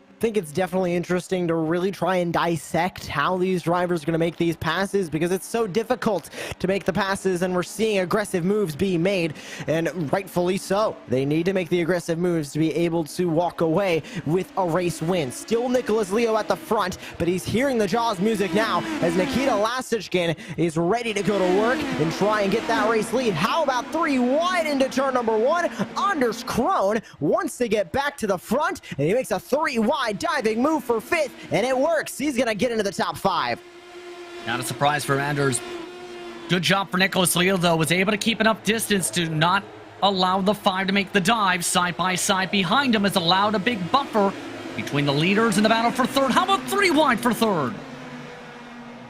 I think it's definitely interesting to really try and dissect how these drivers are going to make these passes, because it's so difficult to make the passes, and we're seeing aggressive moves being made, and rightfully so. They need to make the aggressive moves to be able to walk away with a race win. Still Nicholas Leo at the front, but he's hearing the Jaws music now as Nikita Lasitchkin is ready to go to work and try and get that race lead. How about 3 wide into turn number 1? Anders Krone wants to get back to the front, and he makes a 3 wide diving move for 5th, and it works. He's going to get into the top 5. Not a surprise for Anders. Good job for Nicholas Leo, though. Was able to keep enough distance to not allow the 5 to make the dive. Side by side behind him has allowed a big buffer between the leaders in the battle for 3rd. How about 3 wide for 3rd?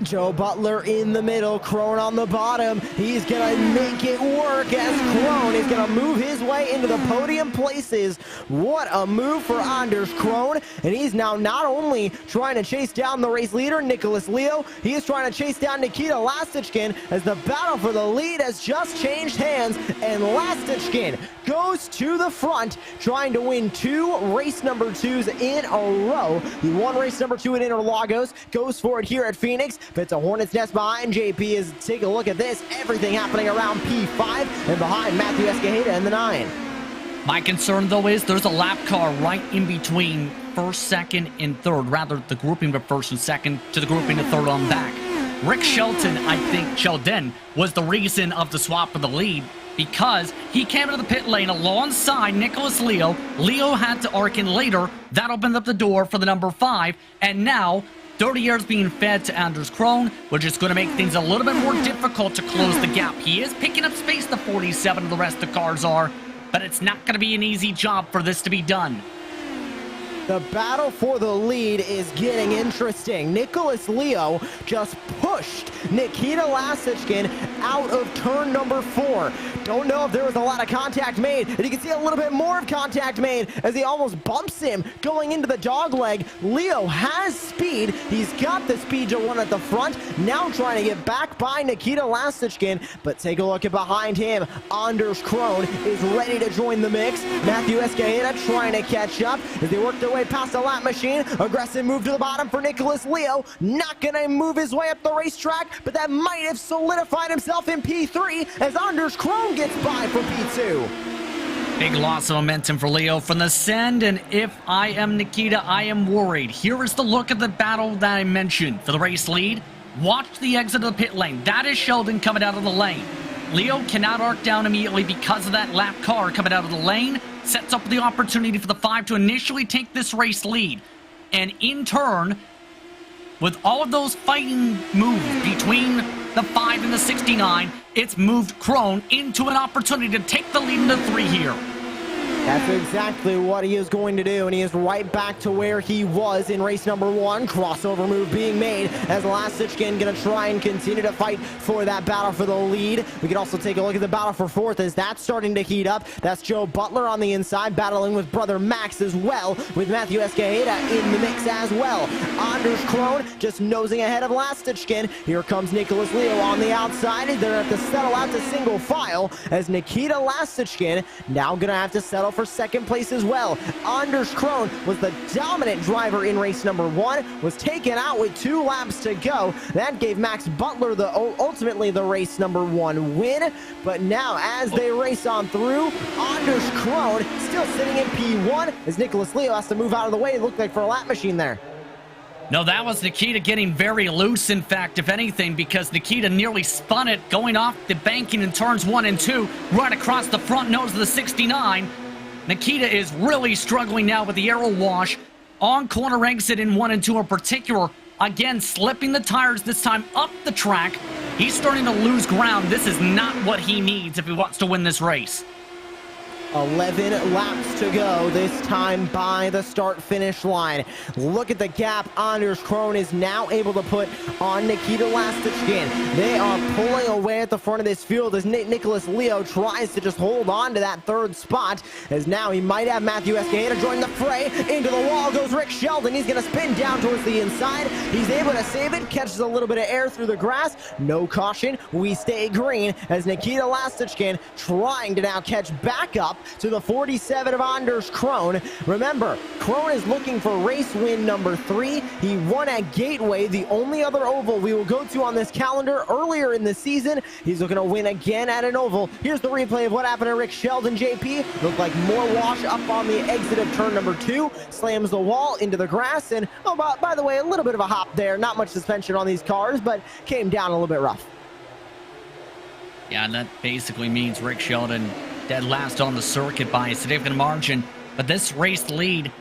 Joe Butler in the middle, Crone on the bottom. He's gonna make it work as Crone is gonna move his way into the podium places. What a move for Anders Crone, and he's now not only trying to chase down the race leader, Nicholas Leo, he is trying to chase down Nikita Lasitchkin as the battle for the lead has just changed hands, and Lasitchkin goes to the front, trying to win 2 race number 2s in a row. He won race number 2 at Interlagos, goes for it here at Phoenix, but it's a Hornet's Nest behind JP. Is take a look at this, everything happening around P5 and behind Matthew Escajeda in the 9. My concern, though, is there's a lap car right in between 1st, 2nd, and 3rd. Rather, the grouping of 1st and 2nd to the grouping of 3rd on back. Rick Shelton, I think Sheldon, was the reason of the swap of the lead because he came into the pit lane alongside Nicholas Leo. Leo had to arc in later. That opened up the door for the number 5. And now 30 years being fed to Anders Krohn, which is going to make things a little bit more difficult to close the gap. He is picking up space, the 47 the rest of the cars are, but it's not going to be an easy job for this to be done. The battle for the lead is getting interesting. Nicholas Leo just pushed Nikita Lasichkin out of turn number 4. Don't know if there was a lot of contact made, and you can see a little bit more of contact made as he almost bumps him going into the dog leg. Leo has speed. He's got the speed to run at the front. Now trying to get back by Nikita Lasichkin, but take a look at behind him. Anders Krohn is ready to join the mix. Matthew Escajeda trying to catch up as they work their way past the lap machine. Aggressive move to the bottom for Nicholas Leo. Not gonna move his way up the racetrack, but that might have solidified himself in P3 as Anders Krohn gets by for P2. Big loss of momentum for Leo from the send, and if I am Nikita, I am worried. Here is the look at the battle that I mentioned for the race lead. Watch the exit of the pit lane. That is Sheldon coming out of the lane. Leo cannot arc down immediately because of that lap car coming out of the lane. Sets up the opportunity for the 5 to initially take this race lead. And in turn, with all of those fighting moves between the 5 and the 69, it's moved Krohn into an opportunity to take the lead in the 3 here. That's exactly what he is going to do, and he is right back to where he was in race number 1. Crossover move being made as Lasichkin going to try and continue to fight for that battle for the lead. We can also take a look at the battle for 4th as that's starting to heat up. That's Joe Butler on the inside, battling with brother Max as well, with Matthew Escajeda in the mix as well. Anders Krohn just nosing ahead of Lasichkin. Here comes Nicholas Leo on the outside. They're going to have to settle out to single file as Nikita Lasichkin now going to have to settle for 2nd place as well. Anders Krohn was the dominant driver in race number 1, was taken out with 2 laps to go. That gave Max Butler ultimately the race number 1 win. But now as they race on through, Anders Krohn still sitting in P1 as Nicholas Leo has to move out of the way. It looked like for a lap machine there. No, that was Nikita getting very loose, in fact, if anything, because Nikita nearly spun it going off the banking in turns 1 and 2, right across the front nose of the 69. Nikita is really struggling now with the aero wash on corner exit in 1 and 2 in particular. Again, slipping the tires this time up the track. He's starting to lose ground. This is not what he needs if he wants to win this race. 11 laps to go, this time by the start-finish line. Look at the gap Anders Krohn is now able to put on Nikita Lasichkin. They are pulling away at the front of this field as Nicholas Leo tries to just hold on to that 3rd spot, as now he might have Matthew Escajeda join the fray. Into the wall goes Rick Sheldon. He's going to spin down towards the inside. He's able to save it, catches a little bit of air through the grass. No caution. We stay green as Nikita Lasichkin trying to now catch back up to the 47 of Anders Krohn. Remember, Krohn is looking for race win number 3. He won at Gateway, the only other oval we will go to on this calendar earlier in the season. He's looking to win again at an oval. Here's the replay of what happened to Rick Sheldon, JP. Looked like more wash up on the exit of turn number 2. Slams the wall into the grass, and oh, by the way, a little bit of a hop there. Not much suspension on these cars, but came down a little bit rough. Yeah, and that basically means Rick Sheldon dead last on the circuit by a significant margin. But this race lead,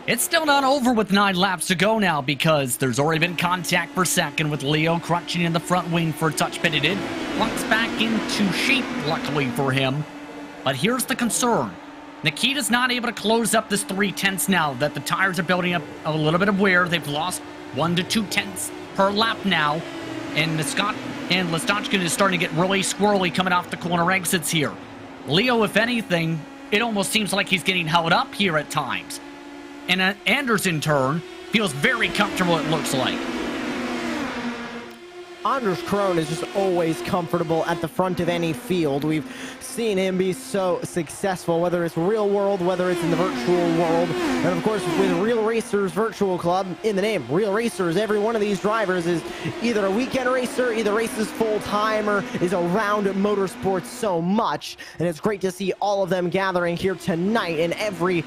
it's still not over with 9 laps to go now, because there's already been contact for 2nd with Leo crunching in the front wing for a touch pit. He did. Locks back into shape, luckily for him. But here's the concern. Nikita's not able to close up this 3/10 now that the tires are building up a little bit of wear. They've lost 1 to 2 tenths per lap now. And Lasichkin is starting to get really squirrely coming off the corner exits here. Leo, if anything, it almost seems like he's getting held up here at times. And Anders, in turn, feels very comfortable, it looks like. Anders Krohn is just always comfortable at the front of any field. We've seen him be so successful, whether it's real world, whether it's in the virtual world. And of course, with Real Racers Virtual Club, in the name, Real Racers, every one of these drivers is either a weekend racer, either races full-time, or is around motorsports so much. And it's great to see all of them gathering here tonight in every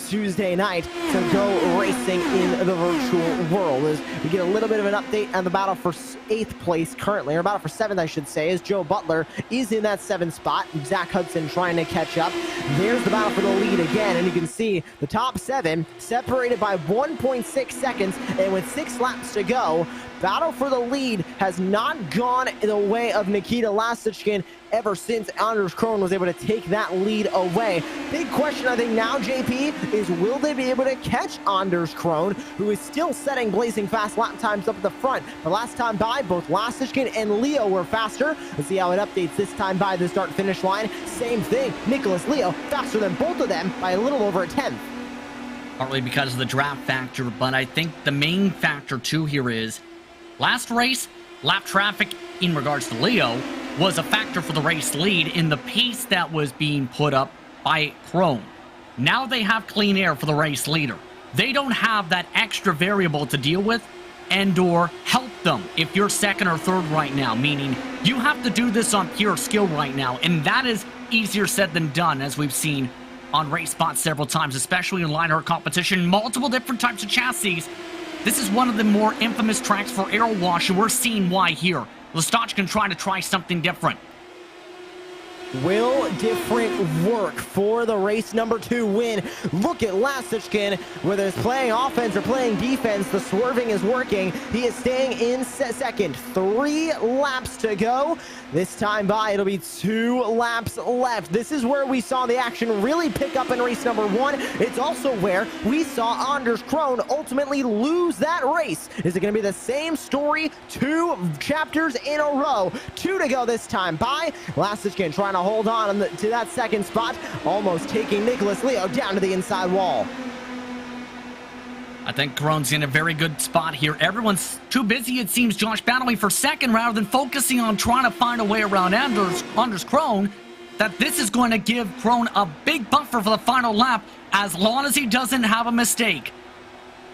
Tuesday night to go racing in the virtual world. As we get a little bit of an update on the battle for 8th place currently, or battle for 7th, I should say, as Joe Butler is in that 7th spot. Zach Hudson trying to catch up. There's the battle for the lead again, and you can see the top 7 separated by 1.6 seconds, and with 6 laps to go, battle for the lead has not gone the way of Nikita Lasichkin ever since Anders Krohn was able to take that lead away. Big question, I think, now, JP, is will they be able to catch Anders Krohn, who is still setting blazing fast lap times up at the front? The last time by, both Lasichkin and Leo were faster. Let's see how it updates this time by the start-finish line. Same thing, Nicholas Leo faster than both of them by a little over a tenth. Partly because of the draft factor, but I think the main factor, too, here is last race, lap traffic in regards to Leo was a factor for the race lead in the pace that was being put up by Krohn. Now they have clean air for the race leader. They don't have that extra variable to deal with and or help them if you're second or third right now, meaning you have to do this on pure skill right now, and that is easier said than done, as we've seen on RaceSpot several times, especially in line art competition, multiple different types of chassis. This is one of the more infamous tracks for aero wash, and we're seeing why here. Lasichkin trying to try something different. Will different work for the race number 2 win? Look at Lasichkin, whether it's playing offense or playing defense, the swerving is working. He is staying in second. 3 laps to go. This time by, it'll be 2 laps left. This is where we saw the action really pick up in race number 1. It's also where we saw Anders Krohn ultimately lose that race. Is it going to be the same story? 2 chapters in a row. 2 to go this time by. Lasichkin trying to hold on to that second spot, almost taking Nicholas Leo down to the inside wall. I think Krohn's in a very good spot here. Everyone's too busy, it seems, Josh, battling for second rather than focusing on trying to find a way around Anders Krohn. That this is going to give Krohn a big buffer for the final lap as long as he doesn't have a mistake.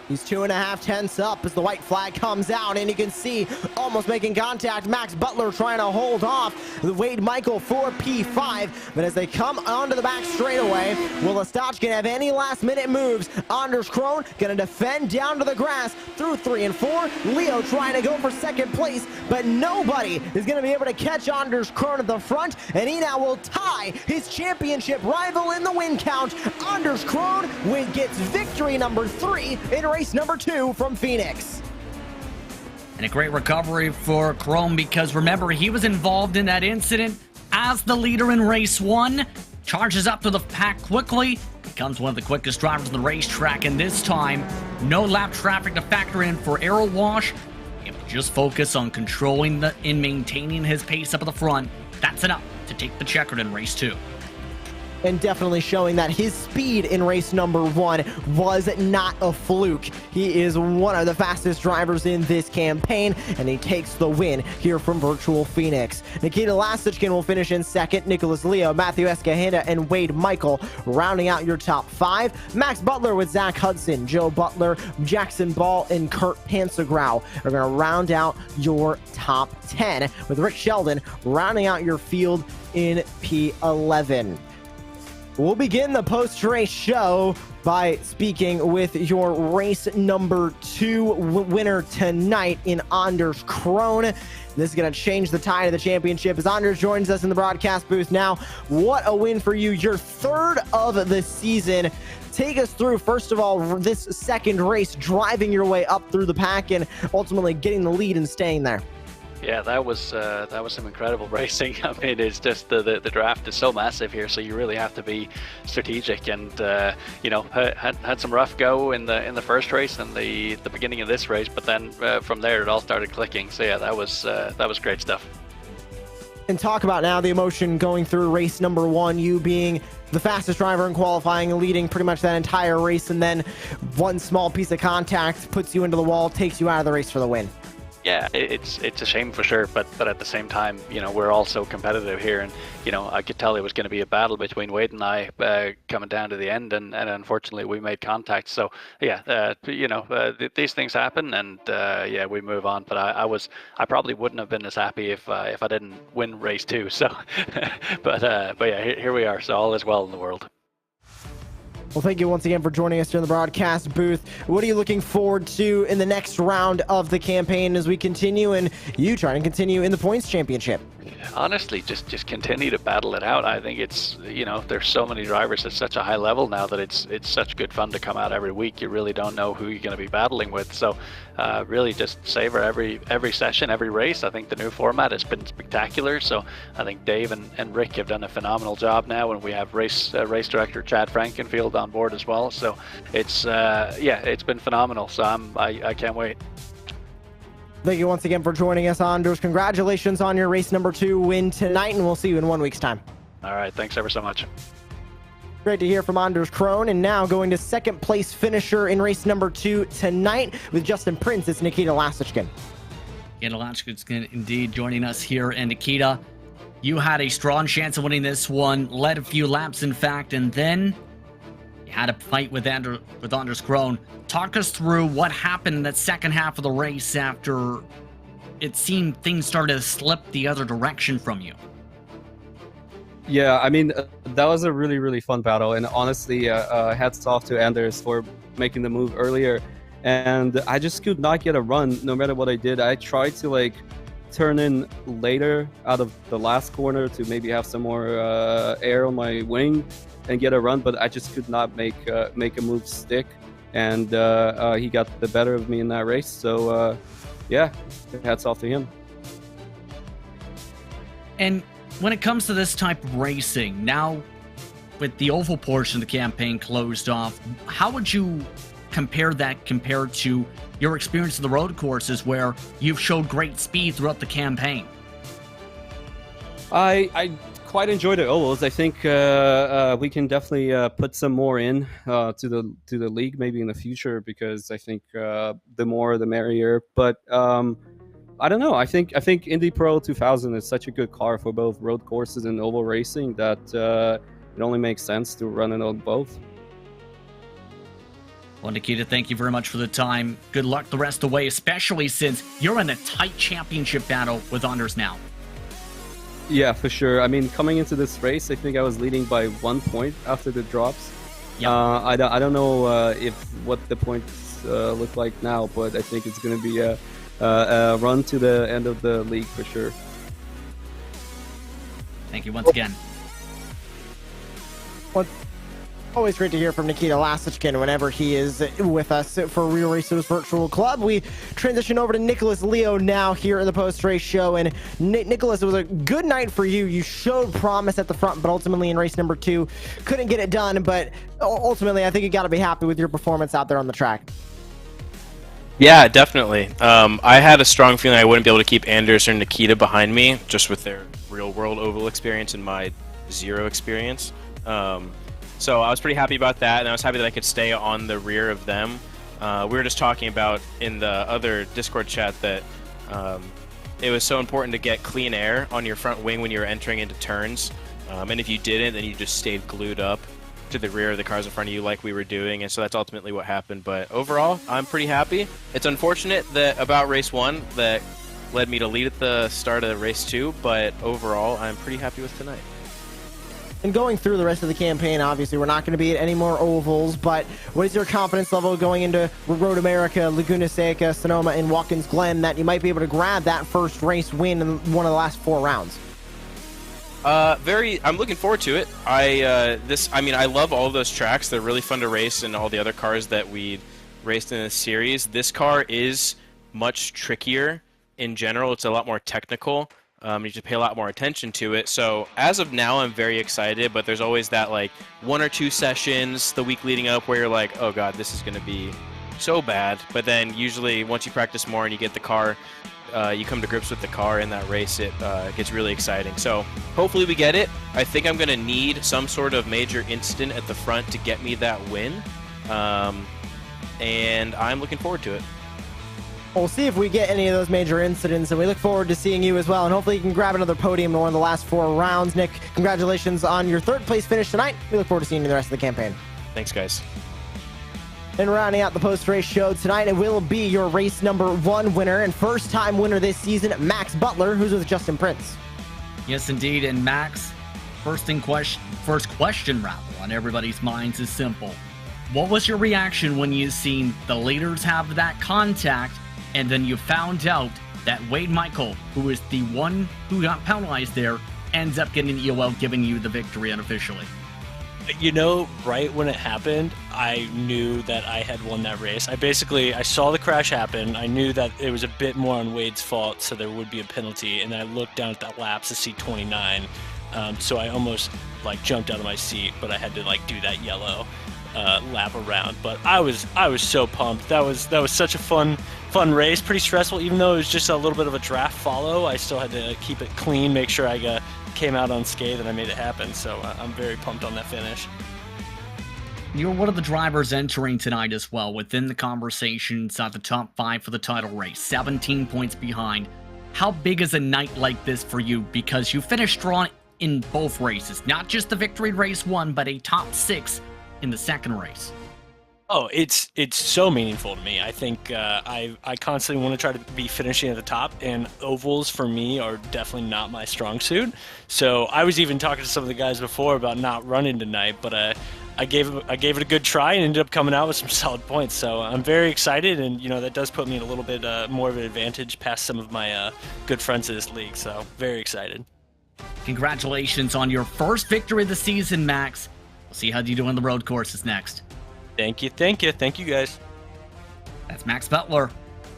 He's 2.5 tenths up as the white flag comes out, and you can see almost making contact. Max Butler trying to hold off Wade Michael for P5, but as they come onto the back straightaway, will Lasichkin have any last-minute moves? Anders Krohn going to defend down to the grass through 3 and 4. Leo trying to go for second place, but nobody is going to be able to catch Anders Krohn at the front, and he now will tie his championship rival in the win count. Anders Krohn gets victory number 3 in race number 2 from Phoenix. And a great recovery for Krohn because remember, he was involved in that incident as the leader in race 1. Charges up to the pack quickly, becomes one of the quickest drivers on the racetrack, and this time, no lap traffic to factor in for aero wash. If you just focus on controlling and maintaining his pace up at the front, that's enough to take the checkered in race 2. And definitely showing that his speed in race number 1 was not a fluke. He is one of the fastest drivers in this campaign, and he takes the win here from Virtual Phoenix. Nikita Lasichkin will finish in second. Nicholas Leo, Matthew Escajeda, and Wade Michael rounding out your top 5. Max Butler with Zach Hudson, Joe Butler, Jackson Ball, and Kurt Pansegrau are going to round out your top 10, with Rick Sheldon rounding out your field in P11. We'll begin the post-race show by speaking with your race number 2 winner tonight in Anders Krohn. This is going to change the tide of the championship as Anders joins us in the broadcast booth now. What a win for you, your 3rd of the season. Take us through, first of all, this second race, driving your way up through the pack and ultimately getting the lead and staying there. Yeah, that was some incredible racing. I mean, it's just the draft is so massive here, so you really have to be strategic. And you know, had some rough go in the first race and the beginning of this race, but then from there it all started clicking. So yeah, that was great stuff. And talk about now the emotion going through race number 1, you being the fastest driver in qualifying, leading pretty much that entire race, and then one small piece of contact puts you into the wall, takes you out of the race for the win. Yeah, it's a shame for sure, but at the same time, you know, we're all so competitive here, and you know, I could tell it was going to be a battle between Wade and I coming down to the end, and unfortunately we made contact. So yeah, you know, these things happen, and yeah, we move on. But I probably wouldn't have been as happy if I didn't win race 2. So, but yeah, here we are. So all is well in the world. Well, thank you once again for joining us here in the broadcast booth. What are you looking forward to in the next round of the campaign as we continue and you try and continue in the points championship? Honestly, just continue to battle it out. I think it's, there's so many drivers at such a high level now that it's such good fun to come out every week. You really don't know who you're going to be battling with. So really just savor every session, every race. I think the new format has been spectacular. So I think Dave and Rick have done a phenomenal job now, and we have race director Chad Frankenfield on board as well. So it's it's been phenomenal. So I can't wait. Thank you once again for joining us, Anders. Congratulations on your race number 2 win tonight, and we'll see you in 1 week's time. All right, thanks ever so much. Great to hear from Anders Krone, and now going to second place finisher in race number 2 tonight with Justin Prince. It's Nikita Lasickin. Nikita Lasickin indeed joining us here, and Nikita, you had a strong chance of winning this one, led a few laps in fact, and then you had a fight with Anders Krone. Talk us through what happened in that second half of the race after it seemed things started to slip the other direction from you. Yeah, I mean, that was a really, really fun battle. And honestly, hats off to Anders for making the move earlier. And I just could not get a run no matter what I did. I tried to turn in later out of the last corner to maybe have some more air on my wing and get a run, but I just could not make a move stick. And he got the better of me in that race. So, yeah, hats off to him. And when it comes to this type of racing, now with the oval portion of the campaign closed off, how would you compare that compared to your experience in the road courses where you've showed great speed throughout the campaign? I quite enjoy the ovals. I think we can definitely put some more in to the league maybe in the future, because I think the more the merrier. But I don't know. I think Indy Pro 2000 is such a good car for both road courses and oval racing that it only makes sense to run it on both. Well, Nikita, thank you very much for the time. Good luck the rest of the way, especially since you're in a tight championship battle with Anders now. Yeah, for sure. I mean, coming into this race, I think I was leading by 1 point after the drops. Yep. I don't know what the points look like now, but I think it's going to be a run to the end of the league for sure. Thank you once again. Well, always great to hear from Nikita Lasickin whenever he is with us for Real Racers Virtual Club. We transition over to Nicholas Leo now here in the post-race show. And Nicholas, it was a good night for you. You showed promise at the front, but ultimately in race number 2, couldn't get it done. But ultimately, I think you got to be happy with your performance out there on the track. Yeah, definitely. I had a strong feeling I wouldn't be able to keep Anders or Nikita behind me, just with their real-world oval experience and my zero experience. So I was pretty happy about that, and I was happy that I could stay on the rear of them. We were just talking about in the other Discord chat that it was so important to get clean air on your front wing when you were entering into turns. And if you didn't, then you just stayed glued up to the rear of the cars in front of you like we were doing, and so that's ultimately what happened. But overall, I'm pretty happy. It's unfortunate that about race 1 that led me to lead at the start of race 2, but overall, I'm pretty happy with tonight. And going through the rest of the campaign, obviously, we're not going to be at any more ovals, but what is your confidence level going into Road America, Laguna Seca, Sonoma, and Watkins Glen that you might be able to grab that first race win in one of the last 4 rounds? I'm looking forward to it. I love all of those tracks. They're really fun to race, and all the other cars that we raced in this series. This car is much trickier in general. It's a lot more technical. You should pay a lot more attention to it. So as of now, I'm very excited, but there's always that 1 or 2 sessions the week leading up where you're like, oh god, this is going to be so bad. But then usually once you practice more and you get the car, you come to grips with the car in that race, it gets really exciting. So hopefully we get it. I think I'm going to need some sort of major incident at the front to get me that win. And I'm looking forward to it. We'll see if we get any of those major incidents, and we look forward to seeing you as well. And hopefully you can grab another podium in one of the last 4 rounds. Nick, congratulations on your 3rd place finish tonight. We look forward to seeing you the rest of the campaign. Thanks, guys. And rounding out the post-race show tonight, it will be your race number 1 winner and first-time winner this season, Max Butler, who's with Justin Prince. Yes, indeed. And Max, first question rather on everybody's minds is simple. What was your reaction when you seen the leaders have that contact, and then you found out that Wade Michael, who is the one who got penalized there, ends up getting the EOL, giving you the victory unofficially? You know, right when it happened, I knew that I had won that race. I saw the crash happen. I knew that it was a bit more on Wade's fault, so there would be a penalty. And then I looked down at that laps to see 29. So I almost jumped out of my seat, but I had to do that yellow lap around. But I was so pumped. That was such a fun race. Pretty stressful, even though it was just a little bit of a draft follow. I still had to keep it clean, make sure I came out unscathed, and I made it happen. So I'm very pumped on that finish. You're one of the drivers entering tonight as well within the conversation inside the top 5 for the title race, 17 points behind. How big is a night like this for you? Because you finished strong in both races, not just the victory in race 1, but a top 6 in the second race. Oh, it's so meaningful to me. I think I constantly want to try to be finishing at the top, and ovals for me are definitely not my strong suit. So I was even talking to some of the guys before about not running tonight, but I gave it a good try and ended up coming out with some solid points. So I'm very excited, and that does put me in a little bit more of an advantage past some of my good friends of this league. So very excited. Congratulations on your first victory of the season, Max. We'll see how you do on the road courses next. Thank you, guys. That's Max Butler,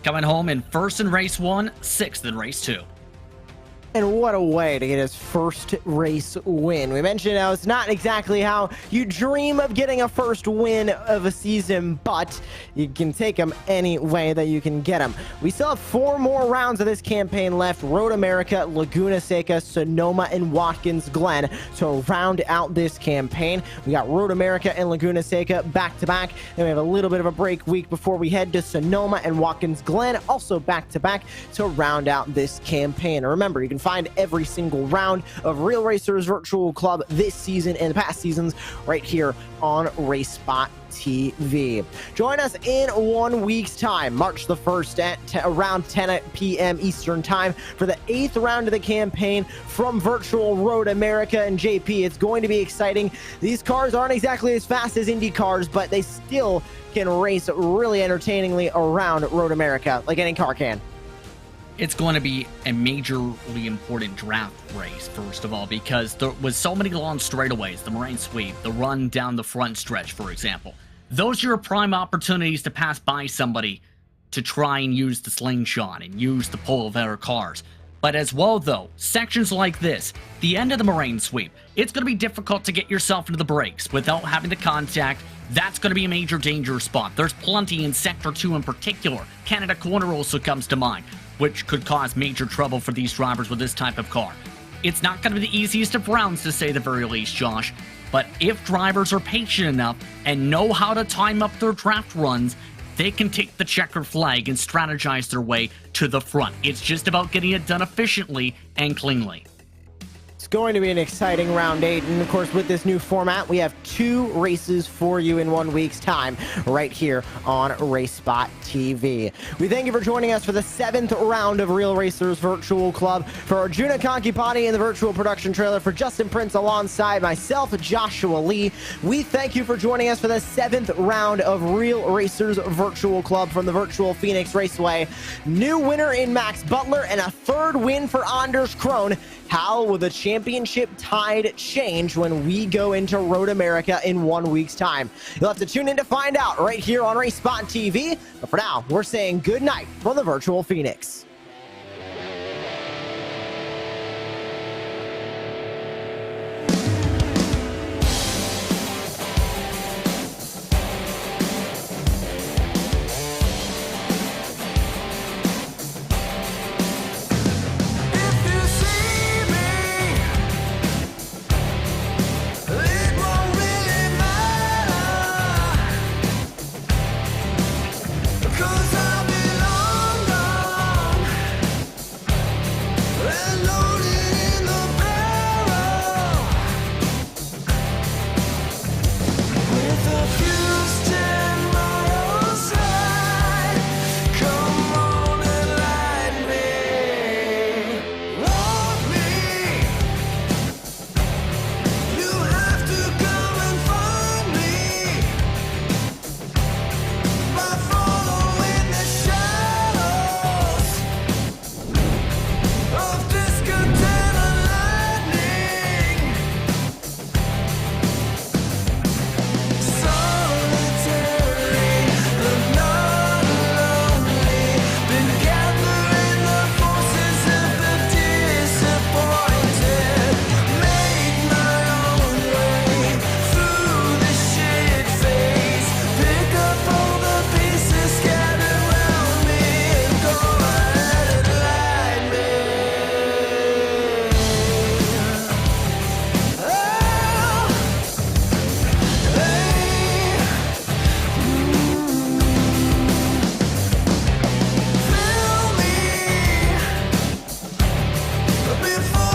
coming home in first in race 1, 6th in race 2. And what a way to get his first race win. We mentioned how it's not exactly how you dream of getting a first win of a season, but you can take them any way that you can get them. We still have 4 more rounds of this campaign left. Road America, Laguna Seca, Sonoma, and Watkins Glen to round out this campaign. We got Road America and Laguna Seca back-to-back. Then we have a little bit of a break week before we head to Sonoma and Watkins Glen, also back-to-back to round out this campaign. And remember, you can find every single round of Real Racers Virtual Club this season and past seasons right here on RaceSpotTV. Join us in 1 week's time, March the 1st at around 10 p.m. Eastern time for the 8th round of the campaign from Virtual Road America and JP. It's going to be exciting. These cars aren't exactly as fast as Indy cars, but they still can race really entertainingly around Road America like any car can. It's going to be a majorly important draft race, first of all, because there was so many long straightaways, the Moraine Sweep, the run down the front stretch, for example. Those are your prime opportunities to pass by somebody to try and use the slingshot and use the pull of their cars. But as well, though, sections like this, the end of the Moraine Sweep, it's going to be difficult to get yourself into the brakes without having the contact. That's going to be a major danger spot. There's plenty in Sector 2 in particular. Canada Corner also comes to mind, which could cause major trouble for these drivers with this type of car. It's not going to be the easiest of rounds, to say the very least, Josh, but if drivers are patient enough and know how to time up their draft runs, they can take the checkered flag and strategize their way to the front. It's just about getting it done efficiently and cleanly. It's going to be an exciting round 8, and of course with this new format we have 2 races for you in 1 week's time right here on RaceSpotTV. We thank you for joining us for the 7th round of Real Racers Virtual Club. For Arjuna Kankipati in the virtual production trailer, for Justin Prince alongside myself, Joshua Lee, we thank you for joining us for the 7th round of Real Racers Virtual Club from the virtual Phoenix Raceway. New winner in Max Butler and a 3rd win for Anders Krohn. How will the championship tide change when we go into Road America in 1 week's time? You'll have to tune in to find out right here on RaceSpotTV. But for now, we're saying good night from the virtual Phoenix.